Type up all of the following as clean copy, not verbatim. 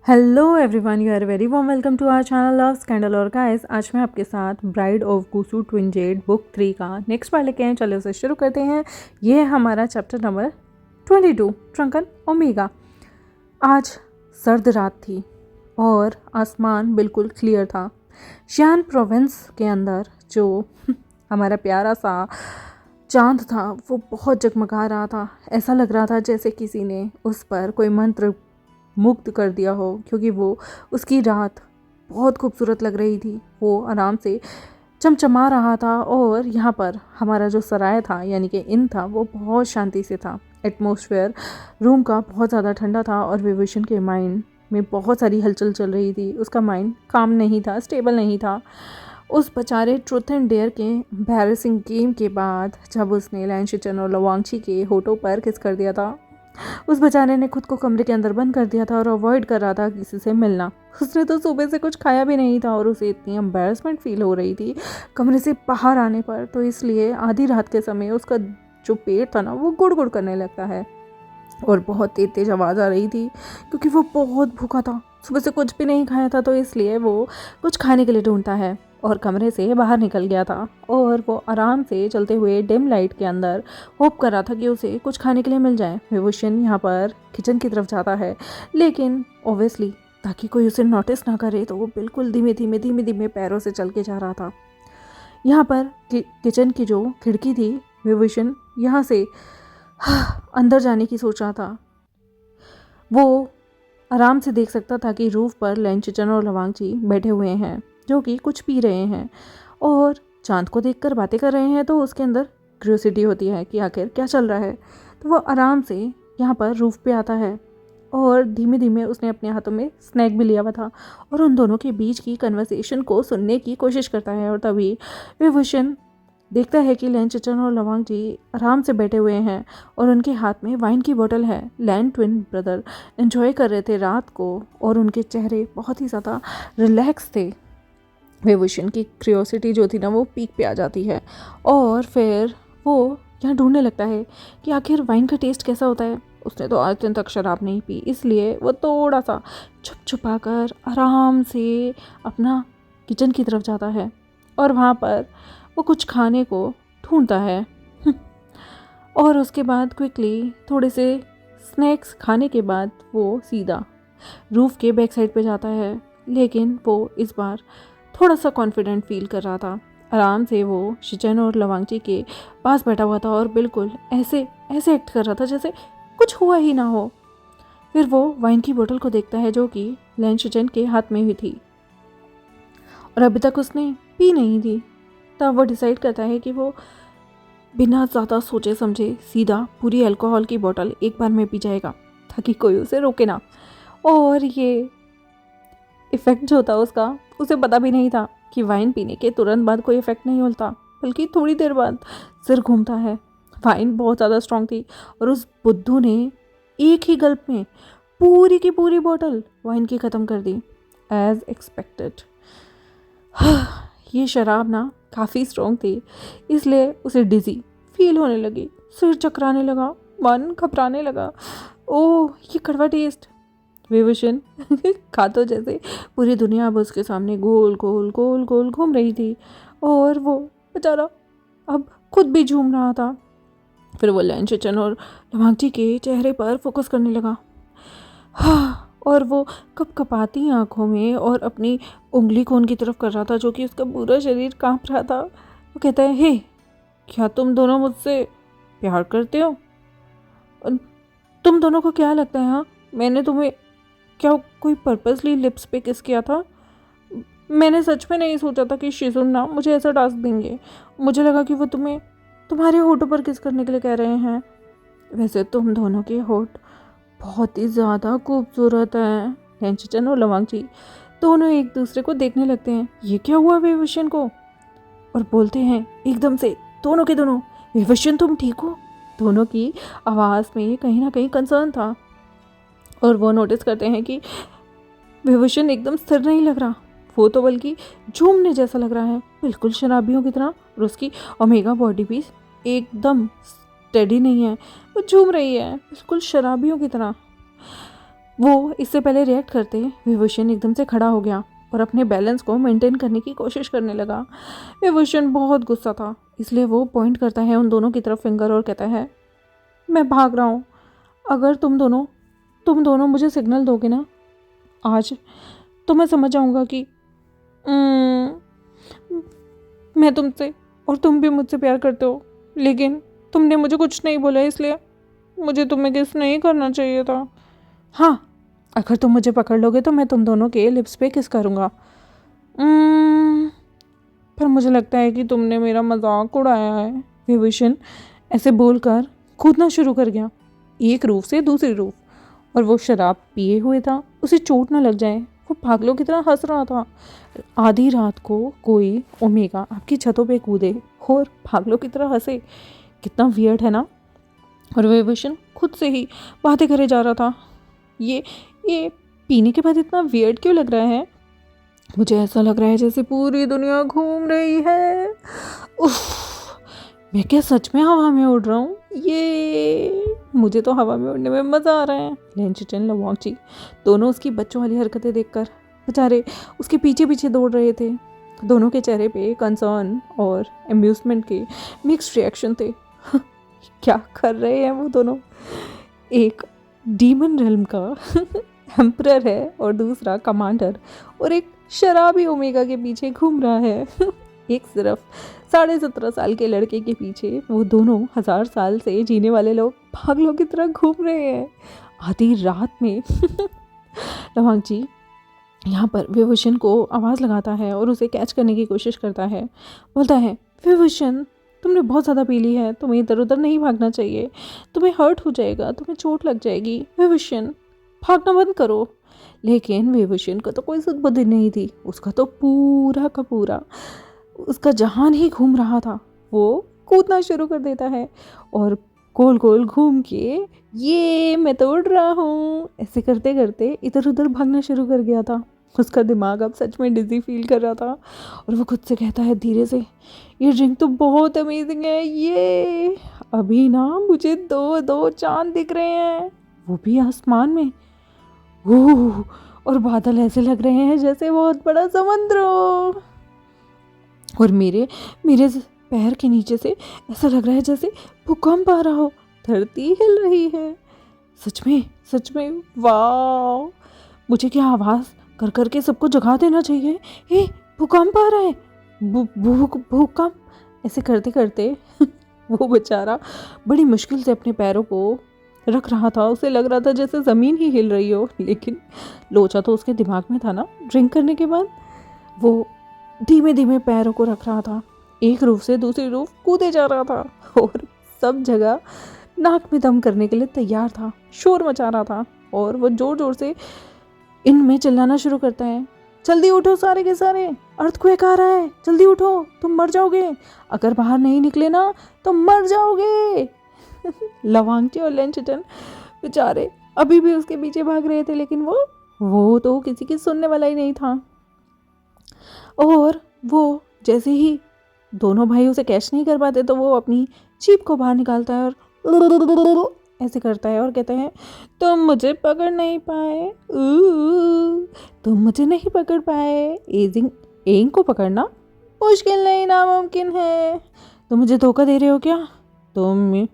Hello everyone, you are very warm welcome to our channel love scandal. और guys, आज मैं आपके साथ bride of Gusu twin jade book 3 का next part लेके आए। चलो उसे शुरू करते हैं। ये है हमारा चैप्टर नंबर 22, ड्रंकन ओमेगा। आज सर्द रात थी और आसमान बिल्कुल क्लियर था। शियान प्रोविंस के अंदर जो हमारा प्यारा सा चांद था वो बहुत जगमगा रहा था। ऐसा लग रहा था जैसे किसी ने उस पर कोई मंत्र मुग्ध कर दिया हो, क्योंकि वो उसकी रात बहुत खूबसूरत लग रही थी। वो आराम से चमचमा रहा था और यहाँ पर हमारा जो सराय था यानी कि इन था वो बहुत शांति से था। एटमॉस्फेयर रूम का बहुत ज़्यादा ठंडा था और विभूषण के माइंड में बहुत सारी हलचल चल रही थी। उसका माइंड काम नहीं था, स्टेबल नहीं था। उस बेचारे ट्रूथ एंड डेयर के एम्बैरेसिंग गेम के बाद जब उसने लैंशिचन और लवांगची के होठों पर किस कर दिया था, उस बेचारे ने खुद को कमरे के अंदर बंद कर दिया था और अवॉइड कर रहा था किसी से मिलना। उसने तो सुबह से कुछ खाया भी नहीं था और उसे इतनी एम्बैरेसमेंट फील हो रही थी कमरे से बाहर आने पर, तो इसलिए आधी रात के समय उसका जो पेट था ना वो गुड़ गुड़ करने लगता है और बहुत तेज तेज आवाज़ आ रही थी, क्योंकि वो बहुत भूखा था। सुबह से कुछ भी नहीं खाया था, तो इसलिए वो कुछ खाने के लिए ढूंढता है और कमरे से बाहर निकल गया था। और वो आराम से चलते हुए डिम लाइट के अंदर होप कर रहा था कि उसे कुछ खाने के लिए मिल जाए। विभूषण यहाँ पर किचन की तरफ जाता है, लेकिन ओब्वियसली ताकि कोई उसे नोटिस ना करे तो वो बिल्कुल धीमे धीमे धीमे धीमे पैरों से चल के जा रहा था। यहाँ पर किचन की जो खिड़की थी, विभूषण यहाँ से अंदर जाने की सोच रहा था। वो आराम से देख सकता था कि रूफ पर लैंशिचन और लवांगची बैठे हुए हैं जो कि कुछ पी रहे हैं और चांद को देखकर बातें कर रहे हैं। तो उसके अंदर क्यूरियोसिटी होती है कि आखिर क्या चल रहा है। तो वो आराम से यहाँ पर रूफ पे आता है और धीमे धीमे उसने अपने हाथों में स्नैक भी लिया हुआ था और उन दोनों के बीच की कन्वर्सेशन को सुनने की कोशिश करता है। और तभी विभूषण देखता है कि लैंशिचन और लवांगची आराम से बैठे हुए हैं और उनके हाथ में वाइन की बोतल है। लैन ट्विन ब्रदर एंजॉय कर रहे थे रात को और उनके चेहरे बहुत ही ज़्यादा रिलैक्स थे। विभूषण की क्यूरियोसिटी जो थी ना वो पीक पे आ जाती है और फिर वो यहाँ ढूंढने लगता है कि आखिर वाइन का टेस्ट कैसा होता है। उसने तो आज दिन तक शराब नहीं पी, इसलिए वो थोड़ा सा छुप छुपा कर आराम से अपना किचन की तरफ जाता है और वहाँ पर वो कुछ खाने को ढूंढता है। और उसके बाद क्विकली थोड़े से स्नैक्स खाने के बाद वो सीधा रूफ के बैक साइड पे जाता है, लेकिन वो इस बार थोड़ा सा कॉन्फिडेंट फील कर रहा था। आराम से वो शिचन और लवांगची के पास बैठा हुआ था और बिल्कुल ऐसे ऐसे एक्ट कर रहा था जैसे कुछ हुआ ही ना हो। फिर वो वाइन की बोतल को देखता है जो कि लैंशिचन के हाथ में हुई थी और अभी तक उसने पी नहीं थी। तब वो डिसाइड करता है कि वो बिना ज़्यादा सोचे समझे सीधा पूरी अल्कोहल की बोतल एक बार में पी जाएगा ताकि कोई उसे रोके ना। और ये इफ़ेक्ट जो था उसका उसे पता भी नहीं था कि वाइन पीने के तुरंत बाद कोई इफ़ेक्ट नहीं होता, बल्कि थोड़ी देर बाद सिर घूमता है। वाइन बहुत ज़्यादा स्ट्रॉन्ग थी और उस बुद्धू ने एक ही गल्प में पूरी की पूरी बोतल वाइन की ख़त्म कर दी एज एक्सपेक्टेड। ये शराब ना काफ़ी स्ट्रॉन्ग थी, इसलिए उसे डिज़ी फील होने लगी, सिर चकराने लगा, मन घबराने लगा। ओह, ये कड़वा टेस्ट। विभूषण खा तो जैसे पूरी दुनिया अब उसके सामने गोल गोल गोल गोल घूम रही थी और वो बेचारा अब खुद भी झूम रहा था। फिर वो लैंशिचन और लवांगची के चेहरे पर फोकस करने लगा। और वो कपकपाती आंखों में और अपनी उंगली को उनकी तरफ कर रहा था जो कि उसका पूरा शरीर कांप रहा था। वो कहता है, हे, क्या तुम दोनों मुझसे प्यार करते हो? तुम दोनों को क्या लगता है? हाँ, मैंने तुम्हें क्या कोई पर्पसली लिप्स पे किस किया था? मैंने सच में नहीं सोचा था कि शिजुन ना मुझे ऐसा टास्क देंगे। मुझे लगा कि वो तुम्हें तुम्हारे होठों पर किस करने के लिए कह रहे हैं। वैसे तुम दोनों के होठ बहुत ही ज़्यादा खूबसूरत हैं। लैंशिचन और लवांगची दोनों एक दूसरे को देखने लगते हैं। ये क्या हुआ विभूषण को? और बोलते हैं एकदम से दोनों के दोनों, विभूषण तुम ठीक हो? दोनों की आवाज़ में कहीं ना कहीं कंसर्न था और वो नोटिस करते हैं कि विभूषण एकदम स्थिर नहीं लग रहा, वो तो बल्कि झूमने जैसा लग रहा है, बिल्कुल शराबियों की तरह। और उसकी ओमेगा बॉडी भी एकदम स्टेडी नहीं है, वो झूम रही है बिल्कुल शराबियों की तरह। वो इससे पहले रिएक्ट करते विभूषण एकदम से खड़ा हो गया और अपने बैलेंस को मेंटेन करने की कोशिश करने लगा। विभूषण बहुत गुस्सा था, इसलिए वो पॉइंट करता है उन दोनों की तरफ फिंगर और कहता है, मैं भाग रहा हूँ। अगर तुम दोनों मुझे सिग्नल दोगे ना आज, तो मैं समझ जाऊँगा कि मैं तुमसे और तुम भी मुझसे प्यार करते हो। लेकिन तुमने मुझे कुछ नहीं बोला, इसलिए मुझे तुम्हें किस नहीं करना चाहिए था। हाँ, अगर तुम मुझे पकड़ लोगे तो मैं तुम दोनों के लिप्स पे किस करूँगा। पर मुझे लगता है कि तुमने मेरा मजाक उड़ाया है। विभूषण ऐसे बोलकर कूदना शुरू कर गया, एक रूफ से दूसरी रूफ, और वो शराब पिए हुए था, उसे चोट न लग जाए। वो पागलों की तरह हंस रहा था। आधी रात को कोई ओमेगा आपकी छतों पे कूदे और पागलों की तरह हंसे, कितना वियर्ड है ना। और विभूषण खुद से ही बातें करे जा रहा था, ये पीने के बाद इतना वियर्ड क्यों लग रहा है। मुझे ऐसा लग रहा है जैसे पूरी दुनिया घूम रही है। उफ, मैं क्या सच में हवा में उड़ रहा हूँ। ये मुझे तो हवा में उड़ने में मज़ा आ रहा है। लेंचिटन लवांगची दोनों उसकी बच्चों वाली हरकतें देखकर बेचारे उसके पीछे पीछे दौड़ रहे थे। दोनों के चेहरे पे कंसर्न और एम्यूजमेंट के मिक्स्ड रिएक्शन थे। क्या कर रहे हैं वो दोनों। एक डीमन रेल्म का एम्परर है और दूसरा कमांडर, और एक शराबी ओमेगा के पीछे घूम रहा है। एक सिर्फ 17.5 साल के लड़के के पीछे वो दोनों 1000 साल से जीने वाले लोग पागलों की तरह घूम रहे हैं आधी रात में। लवांगची यहाँ पर विभूषण को आवाज़ लगाता है और उसे कैच करने की कोशिश करता है। बोलता है, विभूषण तुमने बहुत ज़्यादा पी ली है, तुम्हें इधर उधर नहीं भागना चाहिए, तुम्हें हर्ट हो जाएगा, तुम्हें चोट लग जाएगी। विभूषण भागना बंद करो। लेकिन विभूषण को तो कोई सुध-बुद्धि नहीं थी, उसका तो पूरा का पूरा उसका जहान ही घूम रहा था। वो कूदना शुरू कर देता है और गोल गोल घूम के ये मैं तो उड़ रहा हूँ ऐसे करते करते इधर उधर भागना शुरू कर गया था। उसका दिमाग अब सच में डिजी फील कर रहा था और वो खुद से कहता है धीरे से, ये ड्रिंक तो बहुत अमेजिंग है। ये अभी ना मुझे 2 चांद दिख रहे हैं, वो भी आसमान में। ओह, और बादल ऐसे लग रहे हैं जैसे बहुत बड़ा समुद्र हो, और मेरे पैर के नीचे से ऐसा लग रहा है जैसे भूकंप आ रहा हो, धरती हिल रही है। सच में वाह, मुझे क्या आवाज़ कर करके सबको जगा देना चाहिए। हे, भूकंप आ रहा है, भूकंप। ऐसे करते करते वो बेचारा बड़ी मुश्किल से अपने पैरों को रख रहा था। उसे लग रहा था जैसे ज़मीन ही हिल रही हो, लेकिन लोचा तो उसके दिमाग में था ना। ड्रिंक करने के बाद वो धीमे धीमे पैरों को रख रहा था, एक रूफ से दूसरी रूफ कूदे जा रहा था और सब जगह नाक में दम करने के लिए तैयार था, शोर मचा रहा था। और वो जोर जोर से इनमें चिल्लाना शुरू करता है, जल्दी उठो सारे के सारे, अर्थक्वेक आ रहा है, जल्दी उठो, तुम मर जाओगे, अगर बाहर नहीं निकले ना तो मर जाओगे। लवांगची और लेंचिटन बेचारे अभी भी उसके पीछे भाग रहे थे, लेकिन वो तो किसी की सुनने वाला ही नहीं था। और वो जैसे ही दोनों भाई उसे कैच नहीं कर पाते तो वो अपनी जीभ को बाहर निकालता है और ऐसे करता है और कहता है, तुम मुझे पकड़ नहीं पाए, तुम मुझे नहीं पकड़ पाए। एंग को पकड़ना मुश्किल नहीं, नामुमकिन है। तुम मुझे धोखा दे रहे हो क्या? तुम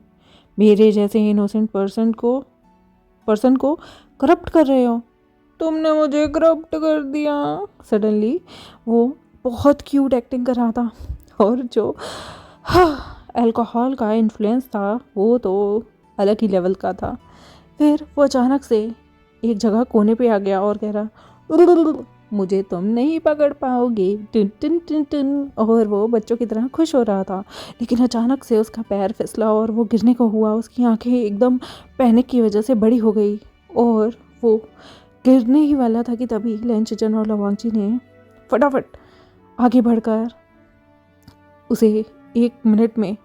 मेरे जैसे इनोसेंट पर्सन को करप्ट कर रहे हो। तुमने मुझे करप्ट कर दिया। सडनली वो बहुत क्यूट एक्टिंग कर रहा था और जो अल्कोहल का इन्फ्लुएंस था वो तो अलग ही लेवल का था। फिर वो अचानक से एक जगह कोने पे आ गया और कह रहा, मुझे तुम नहीं पकड़ पाओगे, टन टन टन टन। और वो बच्चों की तरह खुश हो रहा था, लेकिन अचानक से उसका पैर फिसला और वो गिरने को हुआ। उसकी आंखें एकदम पैनिक की वजह से बड़ी हो गई और वो गिरने ही वाला था कि तभी लेंचिटन और लवांगची ने फटाफट आगे बढ़कर उसे 1 मिनट में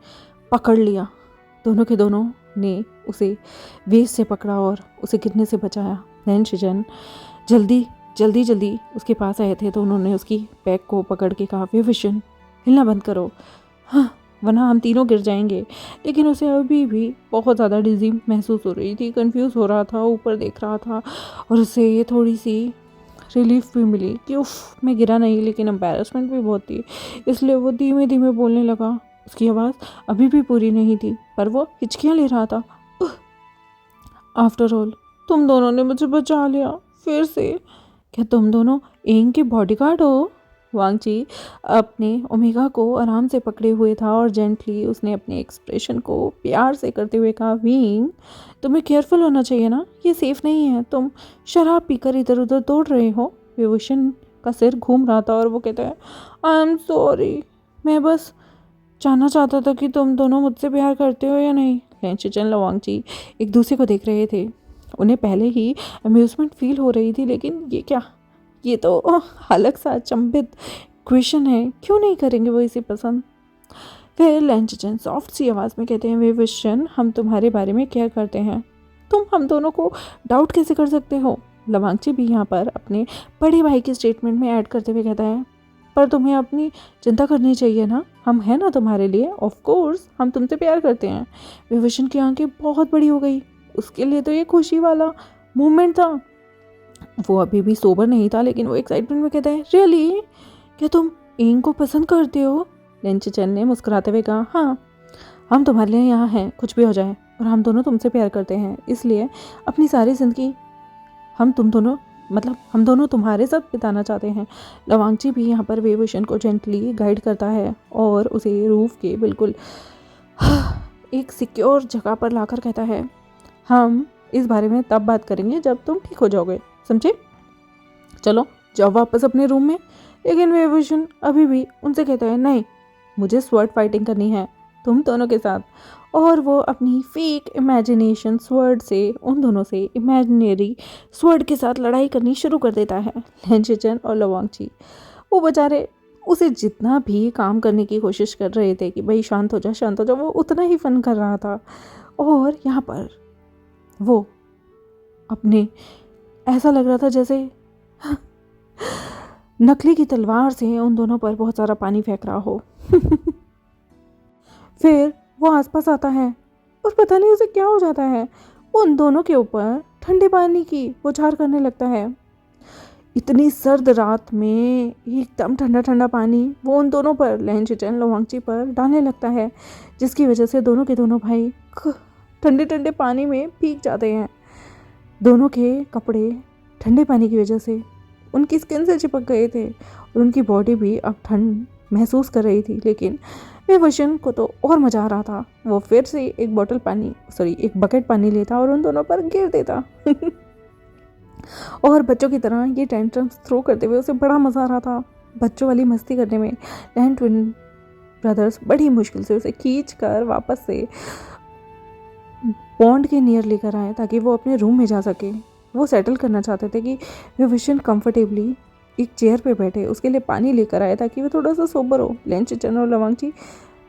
पकड़ लिया। दोनों के दोनों ने उसे वेस्ट से पकड़ा और उसे गिरने से बचाया। लेंचिटन जल्दी उसके पास आए थे तो उन्होंने उसकी बैग को पकड़ के कहा, विभूषण हिलना बंद करो। हाँ, वरना हम तीनों गिर जाएंगे। लेकिन उसे अभी भी बहुत ज़्यादा डिजी महसूस हो रही थी, कंफ्यूज हो रहा था, ऊपर देख रहा था और उसे थोड़ी सी रिलीफ भी मिली कि उफ मैं गिरा नहीं, लेकिन एम्बैरसमेंट भी बहुत थी। इसलिए वो धीमे धीमे बोलने लगा। उसकी आवाज़ अभी भी पूरी नहीं थी पर वो हिचकियाँ ले रहा था। आफ्टर ऑल तुम दोनों ने मुझे बचा लिया फिर से। क्या तुम दोनों एंग के बॉडीगार्ड हो? वांगची अपने ओमेगा को आराम से पकड़े हुए था और जेंटली उसने अपने एक्सप्रेशन को प्यार से करते हुए कहा, विंग तुम्हें केयरफुल होना चाहिए ना, ये सेफ नहीं है। तुम शराब पीकर इधर उधर दौड़ रहे हो। विभूषण का सिर घूम रहा था और वो कहता है, आई एम सॉरी, मैं बस जानना चाहता था कि तुम दोनों मुझसे प्यार करते हो या नहीं। लेंशिचन और वांगची एक दूसरे को देख रहे थे। उन्हें पहले ही अम्यूजमेंट फील हो रही थी, लेकिन ये क्या, ये तो अलग सा अचंभित क्वेश्चन है। क्यों नहीं करेंगे वो इसे पसंद? फिर लेंशिचन सॉफ्ट सी आवाज़ में कहते हैं, विभूषण हम तुम्हारे बारे में केयर करते हैं, तुम हम दोनों को डाउट कैसे कर सकते हो? लवांगची भी यहाँ पर अपने बड़े भाई के स्टेटमेंट में ऐड करते हुए कहता है, पर तुम्हें अपनी चिंता करनी चाहिए ना, हम हैं ना तुम्हारे लिए। ऑफ कोर्स हम तुमसे प्यार करते हैं। विभूषण की आंखें बहुत बड़ी हो गई। उसके लिए तो ये खुशी वाला मोमेंट था। वो अभी भी सोबर नहीं था, लेकिन वो एक्साइटमेंट में कहता है, रियली क्या तुम एंग को पसंद करते हो? लेंशिचन ने मुस्कुराते हुए कहा, हाँ हम तुम्हारे लिए यहाँ हैं, कुछ भी हो जाए, और हम दोनों तुमसे प्यार करते हैं, इसलिए अपनी सारी जिंदगी हम दोनों तुम्हारे साथ बिताना चाहते हैं। लवांगची भी यहाँ पर विभूषण को जेंटली गाइड करता है और उसे रूफ के बिल्कुल एक सिक्योर जगह पर लाकर कहता है, हम इस बारे में तब बात करेंगे जब तुम ठीक हो जाओगे, समझे? चलो जाओ वापस अपने रूम में। लेकिन विभूषण अभी भी उनसे कहता है, नहीं मुझे स्वॉर्ड फाइटिंग करनी है तुम दोनों के साथ। और वो अपनी फेक इमेजिनेशन स्वर्ड से उन दोनों से इमेजिनरी स्वर्ड के साथ लड़ाई करनी शुरू कर देता है। लेंशिचन और लवांगची वो बेचारे उसे जितना भी काम करने की कोशिश कर रहे थे कि भाई शांत हो जा, वो उतना ही फन कर रहा था। और यहाँ पर वो अपने ऐसा लग रहा था जैसे नकली की तलवार से उन दोनों पर बहुत सारा पानी फेंक रहा हो। फिर वो आसपास आता है और पता नहीं उसे क्या हो जाता है, वो उन दोनों के ऊपर ठंडे पानी की बौछार करने लगता है। इतनी सर्द रात में एकदम ठंडा ठंडा पानी वो उन दोनों पर, लेंशिचन लवांगची पर डालने लगता है, जिसकी वजह से दोनों के दोनों भाई ठंडे ठंडे पानी में भीग जाते हैं। दोनों के कपड़े ठंडे पानी की वजह से उनकी स्किन से चिपक गए थे और उनकी बॉडी भी अब ठंड महसूस कर रही थी। लेकिन विभूषण को तो और मजा आ रहा था। वो फिर से एक बकेट पानी लेता और उन दोनों पर गिर देता। और बच्चों की तरह ये टेंट्रम्स थ्रो करते हुए उसे बड़ा मज़ा आ रहा था। बच्चों वाली मस्ती करने में लैन ट्विन ब्रदर्स बड़ी मुश्किल से उसे खींच कर वापस से पॉन्ड के नियर लेकर आए ताकि वो अपने रूम में जा सके। वो सेटल करना चाहते थे कि विभूषण कंफर्टेबली एक चेयर पे बैठे, उसके लिए पानी लेकर आए ताकि वो थोड़ा सा सोबर हो। लेंशिचन और लवांगची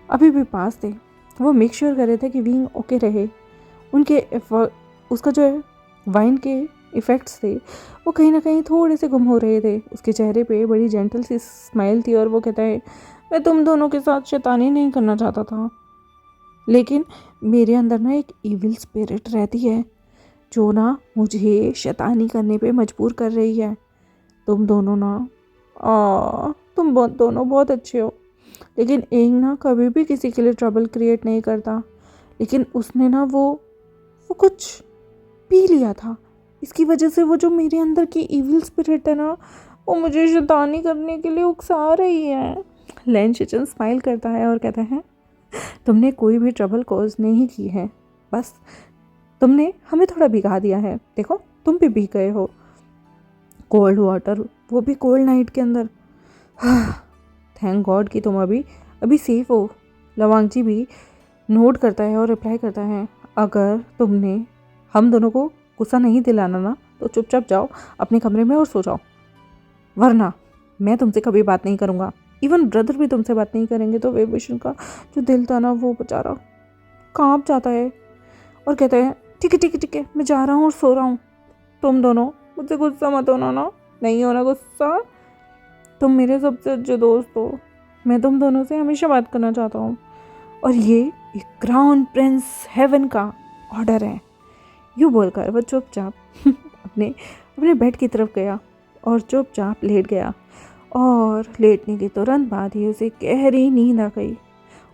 अभी भी पास थे। वो मेक श्योर कर रहे थे कि विंग ओके रहे। उसका जो है वाइन के इफ़ेक्ट्स थे वो कहीं ना कहीं थोड़े से गुम हो रहे थे। उसके चेहरे पे बड़ी जेंटल सी स्माइल थी और वो कहता है, मैं तुम दोनों के साथ शैतानी नहीं करना चाहता था, लेकिन मेरे अंदर ना एक इविल स्पिरिट रहती है जो ना मुझे शैतानी करने पे मजबूर कर रही है। तुम दोनों दोनों बहुत अच्छे हो, लेकिन एंग ना कभी भी किसी के लिए ट्रबल क्रिएट नहीं करता। लेकिन उसने ना वो कुछ पी लिया था, इसकी वजह से वो जो मेरे अंदर की इविल स्पिरिट है ना, वो मुझे शैतानी करने के लिए उकसा रही है। लेंशिचन स्माइल करता है और कहता है, तुमने कोई भी ट्रबल कॉज नहीं की है, बस तुमने हमें थोड़ा भिगा दिया है। देखो तुम भी भीग गए हो, कोल्ड वाटर, वो भी कोल्ड नाइट के अंदर। थैंक गॉड कि तुम अभी सेफ हो। लवांगची भी नोट करता है और रिप्लाई करता है, अगर तुमने हम दोनों को गुस्सा नहीं दिलाना ना तो चुपचाप जाओ अपने कमरे में और सो जाओ, वरना मैं तुमसे कभी बात नहीं करूँगा। इवन ब्रदर भी तुमसे बात नहीं करेंगे। तो विभूषण का जो दिल था ना वो बेचारा कांप जाता है और कहता है, ठीक है मैं जा रहा हूँ और सो रहा हूँ। तुम दोनों मुझसे गुस्सा मत होना ना, नहीं होना गुस्सा। तुम मेरे सबसे अच्छे दोस्त हो, मैं तुम दोनों से हमेशा बात करना चाहता हूँ। और ये एक क्राउन प्रिंस हेवन का ऑर्डर है। यूँ बोलकर वो चुपचाप अपने अपने बेड की तरफ गया और चुपचाप लेट गया, और लेटने के तुरंत बाद ही उसे गहरी नींद आ गई।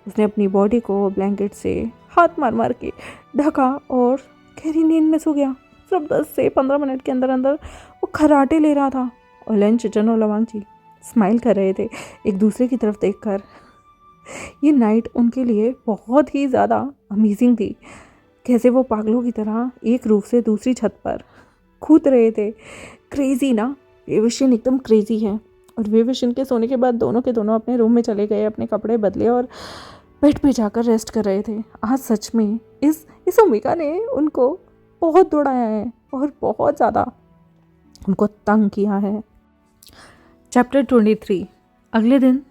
उसने अपनी बॉडी को ब्लैंकेट से हाथ मार मार के ढका और गहरी नींद में सो गया। सिर्फ 10 से 15 मिनट के अंदर अंदर वो खर्राटे ले रहा था, और लेंचचन और लवांग जी स्माइल कर रहे थे एक दूसरे की तरफ देखकर। ये नाइट उनके लिए बहुत ही ज़्यादा अमेजिंग थी। कैसे वो पागलों की तरह एक रूफ से दूसरी छत पर कूद रहे थे। क्रेजी ना, वेवशिन एकदम क्रेजी है। और वेवशिन के सोने के बाद दोनों के दोनों अपने रूम में चले गए, अपने कपड़े बदले और बेड पे जाकर रेस्ट कर रहे थे। आज सच में इस ओमिका ने उनको बहुत दौड़ाया है और बहुत ज़्यादा उनको तंग किया है। चैप्टर 23। अगले दिन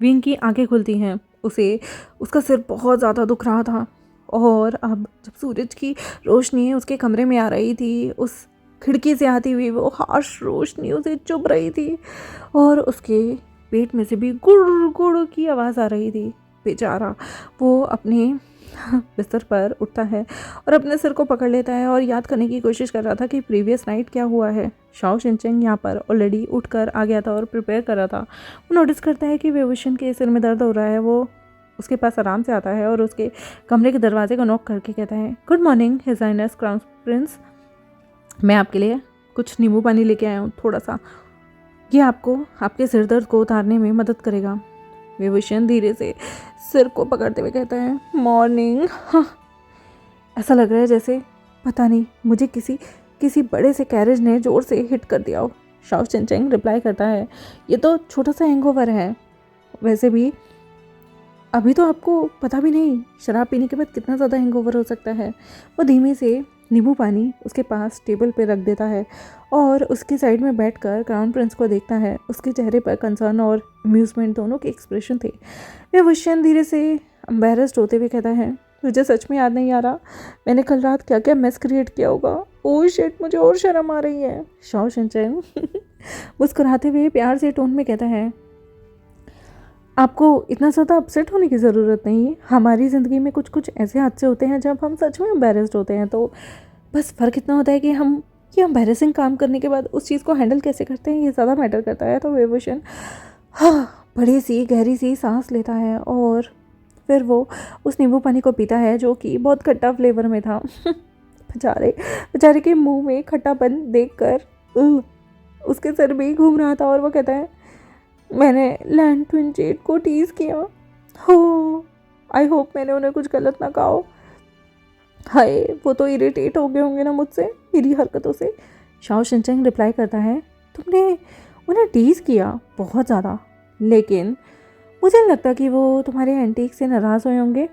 विंग की आंखें खुलती हैं। उसका सिर बहुत ज़्यादा दुख रहा था, और अब जब सूरज की रोशनी उसके कमरे में आ रही थी, उस खिड़की से आती हुई वो हार्श रोशनी उसे चुभ रही थी, और उसके पेट में से भी गुड़ गुड़ की आवाज़ आ रही थी। बेचारा वो अपने बिस्तर पर उठता है और अपने सिर को पकड़ लेता है और याद करने की कोशिश कर रहा था कि प्रीवियस नाइट क्या हुआ है। शाओ शिनचेंग यहाँ पर ऑलरेडी उठकर आ गया था और प्रिपेयर कर रहा था। वो नोटिस करता है कि वेवुशन के सिर में दर्द हो रहा है। वो उसके पास आराम से आता है और उसके कमरे के दरवाजे को नॉक करके कहता है, good morning his highness crown prince, मैं आपके लिए कुछ नींबू पानी लेके आया हूँ थोड़ा सा, ये आपको आपके सिर दर्द को उतारने में मदद करेगा। वेवुशन धीरे से सिर को पकड़ते हुए कहता है, मॉर्निंग। ऐसा लग रहा है जैसे पता नहीं मुझे किसी बड़े से कैरेज ने ज़ोर से हिट कर दिया हो। शाओ शिनचेंग रिप्लाई करता है, ये तो छोटा सा हैंगओवर है, वैसे भी अभी तो आपको पता भी नहीं शराब पीने के बाद कितना ज़्यादा हैंगओवर हो सकता है। वो धीमे से नींबू पानी उसके पास टेबल पे रख देता है और उसकी साइड में बैठकर क्राउन प्रिंस को देखता है। उसके चेहरे पर कंसर्न और अम्यूज़मेंट दोनों के एक्सप्रेशन थे। वेवुशन धीरे से एम्बैरेस्ड होते हुए कहता है, मुझे सच में याद नहीं आ रहा मैंने कल रात क्या क्या मेस क्रिएट किया होगा। ओह शिट, मुझे और शर्म आ रही है। शाओ शिनचेंग मुस्कुराते हुए प्यार से टोन में कहता है, आपको इतना ज़्यादा अपसेट होने की ज़रूरत नहीं है। हमारी ज़िंदगी में कुछ कुछ ऐसे हादसे होते हैं जब हम सच में एम्बैरेस्ड होते हैं, तो बस फ़र्क इतना होता है कि हम ये एम्बैरेसिंग काम करने के बाद उस चीज़ को हैंडल कैसे करते हैं, ये ज़्यादा मैटर करता है। तो वेवुशन बड़ी सी गहरी सी सांस लेता है और फिर वो उस नींबू पानी को पीता है जो कि बहुत खट्टा फ्लेवर में था। बेचारे के मुंह में खट्टापन देखकर उसके सर भी घूम रहा था और वो कहता है, मैंने लैंड ट्विंजेट को टीज़ किया हो, आई होप मैंने उन्हें कुछ गलत ना कहा हो। हाय, वो तो इरिटेट हो गए होंगे ना मुझसे, मेरी हरकतों से। शाओ शिनचेंग रिप्लाई करता है, तुमने उन्हें टीज़ किया बहुत ज़्यादा, लेकिन मुझे नहीं लगता कि वो तुम्हारे एंटीक से नाराज़ हुए होंगे।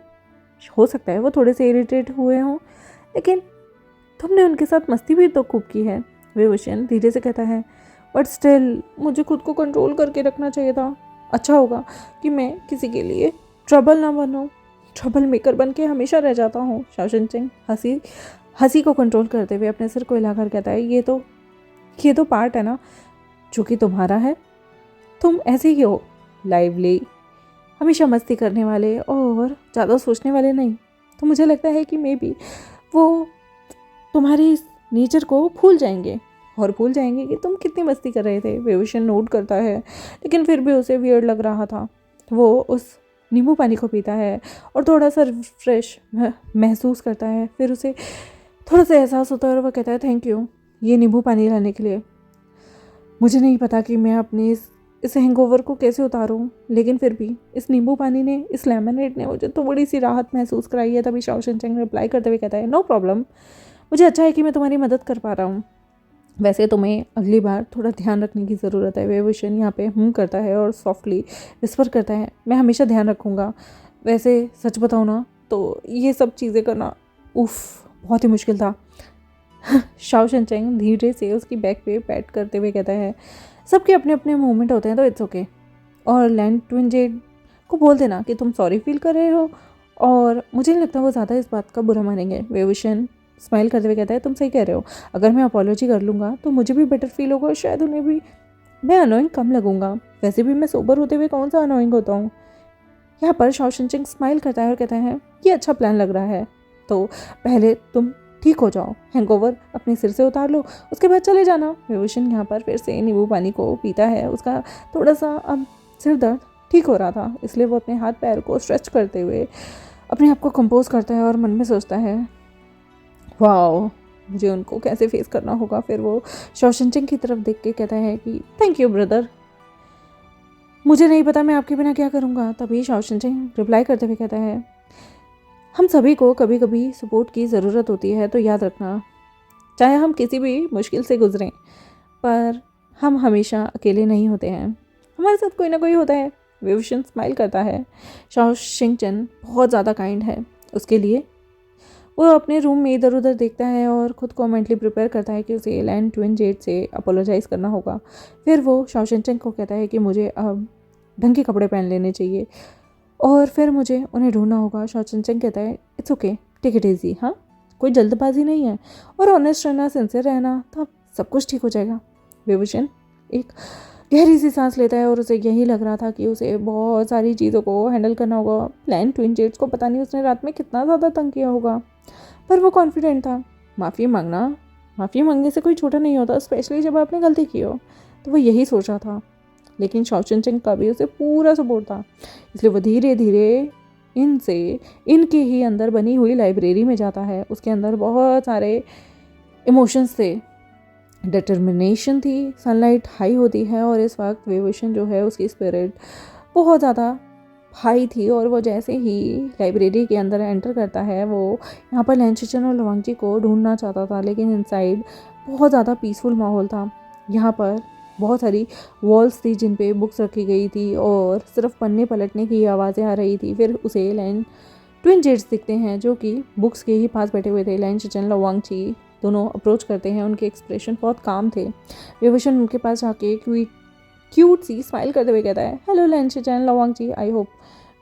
हो सकता है वो थोड़े से इरिटेट हुए हों, लेकिन तुमने उनके साथ मस्ती भी तो खूब की है। वेवुशन धीरे से कहता है, बट स्टिल मुझे खुद को कंट्रोल करके रखना चाहिए था। अच्छा होगा कि मैं किसी के लिए ट्रबल ना बनूं, ट्रबल मेकर बन के हमेशा रह जाता हूँ। शाओ शिनचेंग हंसी को कंट्रोल करते हुए अपने सिर को हिलाकर कहता है, ये तो पार्ट है ना जो कि तुम्हारा है। तुम ऐसे ही हो, लाइवली, हमेशा मस्ती करने वाले और ज़्यादा सोचने वाले नहीं। तो मुझे लगता है कि मे बी वो तुम्हारी नेचर को भूल जाएंगे और भूल जाएंगे कि तुम कितनी मस्ती कर रहे थे। वेवुशन नोट करता है, लेकिन फिर भी उसे वियर्ड लग रहा था। वो उस नींबू पानी को पीता है और थोड़ा सा फ्रेश महसूस करता है। फिर उसे थोड़ा सा एहसास होता है और वह कहता है, थैंक यू ये नींबू पानी लाने के लिए। मुझे नहीं पता कि मैं अपने इस हैंगओवर को कैसे उतारूं, लेकिन फिर भी इस नींबू पानी ने, इस लेमनेड ने मुझे तो बड़ी सी राहत महसूस कराई है। तभी शाओ शिनचेंग रिप्लाई करते हुए कहता है, नो प्रॉब्लम, मुझे अच्छा है कि मैं तुम्हारी मदद कर पा रहा हूँ। वैसे तुम्हें अगली बार थोड़ा ध्यान रखने की ज़रूरत है। वेवुशन यहाँ पे करता है और सॉफ्टली विस्पर करता है, मैं हमेशा ध्यान रखूँगा। वैसे सच बताऊँ ना तो ये सब चीज़ें करना बहुत ही मुश्किल था। शाओ शिनचेंग धीरे से उसकी बैक पे पैट करते हुए कहता है, सबके अपने अपने मूवमेंट होते हैं तो इट्स ओके। और लैंड ट्विंजेड को बोल देना कि तुम सॉरी फील कर रहे हो, और मुझे नहीं लगता वो ज़्यादा इस बात का बुरा मानेंगे। वेवुशन स्माइल करते हुए कहता है, तुम सही कह रहे हो, अगर मैं अपॉलॉजी कर लूँगा तो मुझे भी बेटर फील होगा और शायद उन्हें भी मैं अनोइंग कम लगूंगा। वैसे भी मैं सोबर होते हुए कौन सा अनोइंग होता हूँ। यहाँ पर शॉशनचिंग स्माइल करता है और कहता है ये अच्छा प्लान लग रहा है, तो पहले तुम ठीक हो जाओ, हैंगओवर अपने सिर से उतार लो, उसके बाद चले जाना। विभूषण यहाँ पर फिर से नींबू पानी को पीता है। उसका थोड़ा सा अब सिर दर्द ठीक हो रहा था, इसलिए वो अपने हाथ पैर को स्ट्रेच करते हुए अपने आप को कंपोज करता है और मन में सोचता है वाओ, मुझे उनको कैसे फेस करना होगा। फिर वो शॉशनचिंग की तरफ देख के कहता है कि थैंक यू ब्रदर, मुझे नहीं पता मैं आपके बिना क्या करूँगा। तभी शॉशनचिंग रिप्लाई करते हुए कहता है हम सभी को कभी कभी सपोर्ट की ज़रूरत होती है, तो याद रखना चाहे हम किसी भी मुश्किल से गुजरें, पर हम हमेशा अकेले नहीं होते हैं, हमारे साथ कोई ना कोई होता है। विभूषण स्माइल करता है। शॉशनचिंग बहुत ज़्यादा काइंड है उसके लिए। वो अपने रूम में इधर उधर देखता है और ख़ुद को मेंटली प्रिपेयर करता है कि उसे लैन ट्विनजेड से अपोलोजाइज़ करना होगा। फिर वो शॉशनचिंग को कहता है कि मुझे अब ढंग के कपड़े पहन लेने चाहिए और फिर मुझे उन्हें ढूंढना होगा। शॉशनचिंग कहता है it's okay, take it easy, हाँ कोई जल्दबाजी नहीं है, और ऑनेस्ट रहना, सिंसियर रहना, तो सब कुछ ठीक हो जाएगा। विभूषण एक गहरी सी सांस लेता है और उसे यही लग रहा था कि उसे बहुत सारी चीज़ों को हैंडल करना होगा। प्लान ट्विनजेड्स को पता नहीं उसने रात में कितना ज़्यादा तंग किया होगा, पर वो कॉन्फिडेंट था। माफ़ी मांगने से कोई छोटा नहीं होता, स्पेशली जब आपने गलती की हो, तो वो यही सोच रहा था। लेकिन शॉशनचिंग का भी उसे पूरा सपोर्ट था, इसलिए वो धीरे धीरे इनके ही अंदर बनी हुई लाइब्रेरी में जाता है। उसके अंदर बहुत सारे इमोशंस थे, डिटर्मिनेशन थी, सनलाइट हाई होती है और इस वक्त विभूषण जो है उसकी स्पिरिट बहुत ज़्यादा हाई थी। और वो जैसे ही लाइब्रेरी के अंदर एंटर करता है, वो यहाँ पर लैंशिचन और लवांगची को ढूंढना चाहता था, लेकिन इनसाइड बहुत ज़्यादा पीसफुल माहौल था। यहाँ पर बहुत सारी वॉल्स थी जिन पे बुक्स रखी गई थी और सिर्फ पन्ने पलटने की आवाज़ें आ रही थी। फिर उसे लैन ट्विनजेड्स दिखते हैं जो कि बुक्स के ही पास बैठे हुए थे। लैंशिचन लवांगची दोनों अप्रोच करते हैं, उनके एक्सप्रेशन बहुत काम थे। विभूषण उनके पास जाके क्यूट सी स्माइल करते हुए कहता है हेलो लैंशिचन लवांगची, आई होप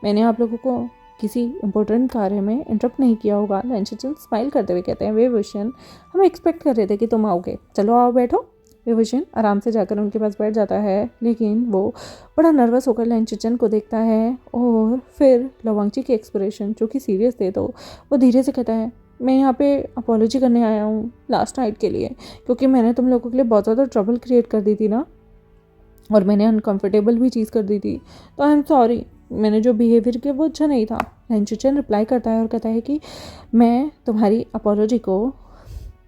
मैंने आप लोगों को किसी इंपॉर्टेंट कार्य में इंटरप्ट नहीं किया होगा। लैंशिचन स्माइल करते हुए कहते हैं विभूषण हम एक्सपेक्ट कर रहे थे कि तुम आओगे, चलो आओ बैठो। विभूषण आराम से जाकर उनके पास बैठ जाता है, लेकिन वो बड़ा नर्वस होकर लैंशिचन को देखता है और फिर लवांगची के एक्सप्रेशन जो कि सीरियस थे, तो वो धीरे से कहता है मैं यहाँ पे अपॉलोजी करने आया हूँ लास्ट नाइट के लिए, क्योंकि मैंने तुम लोगों के लिए बहुत ज़्यादा ट्रबल क्रिएट कर दी थी ना, और मैंने अनकंफर्टेबल भी चीज़ कर दी थी, तो आई एम सॉरी, मैंने जो बिहेवियर किया वो अच्छा नहीं था। लैंशिचन रिप्लाई करता है और कहता है कि मैं तुम्हारी अपॉलोजी को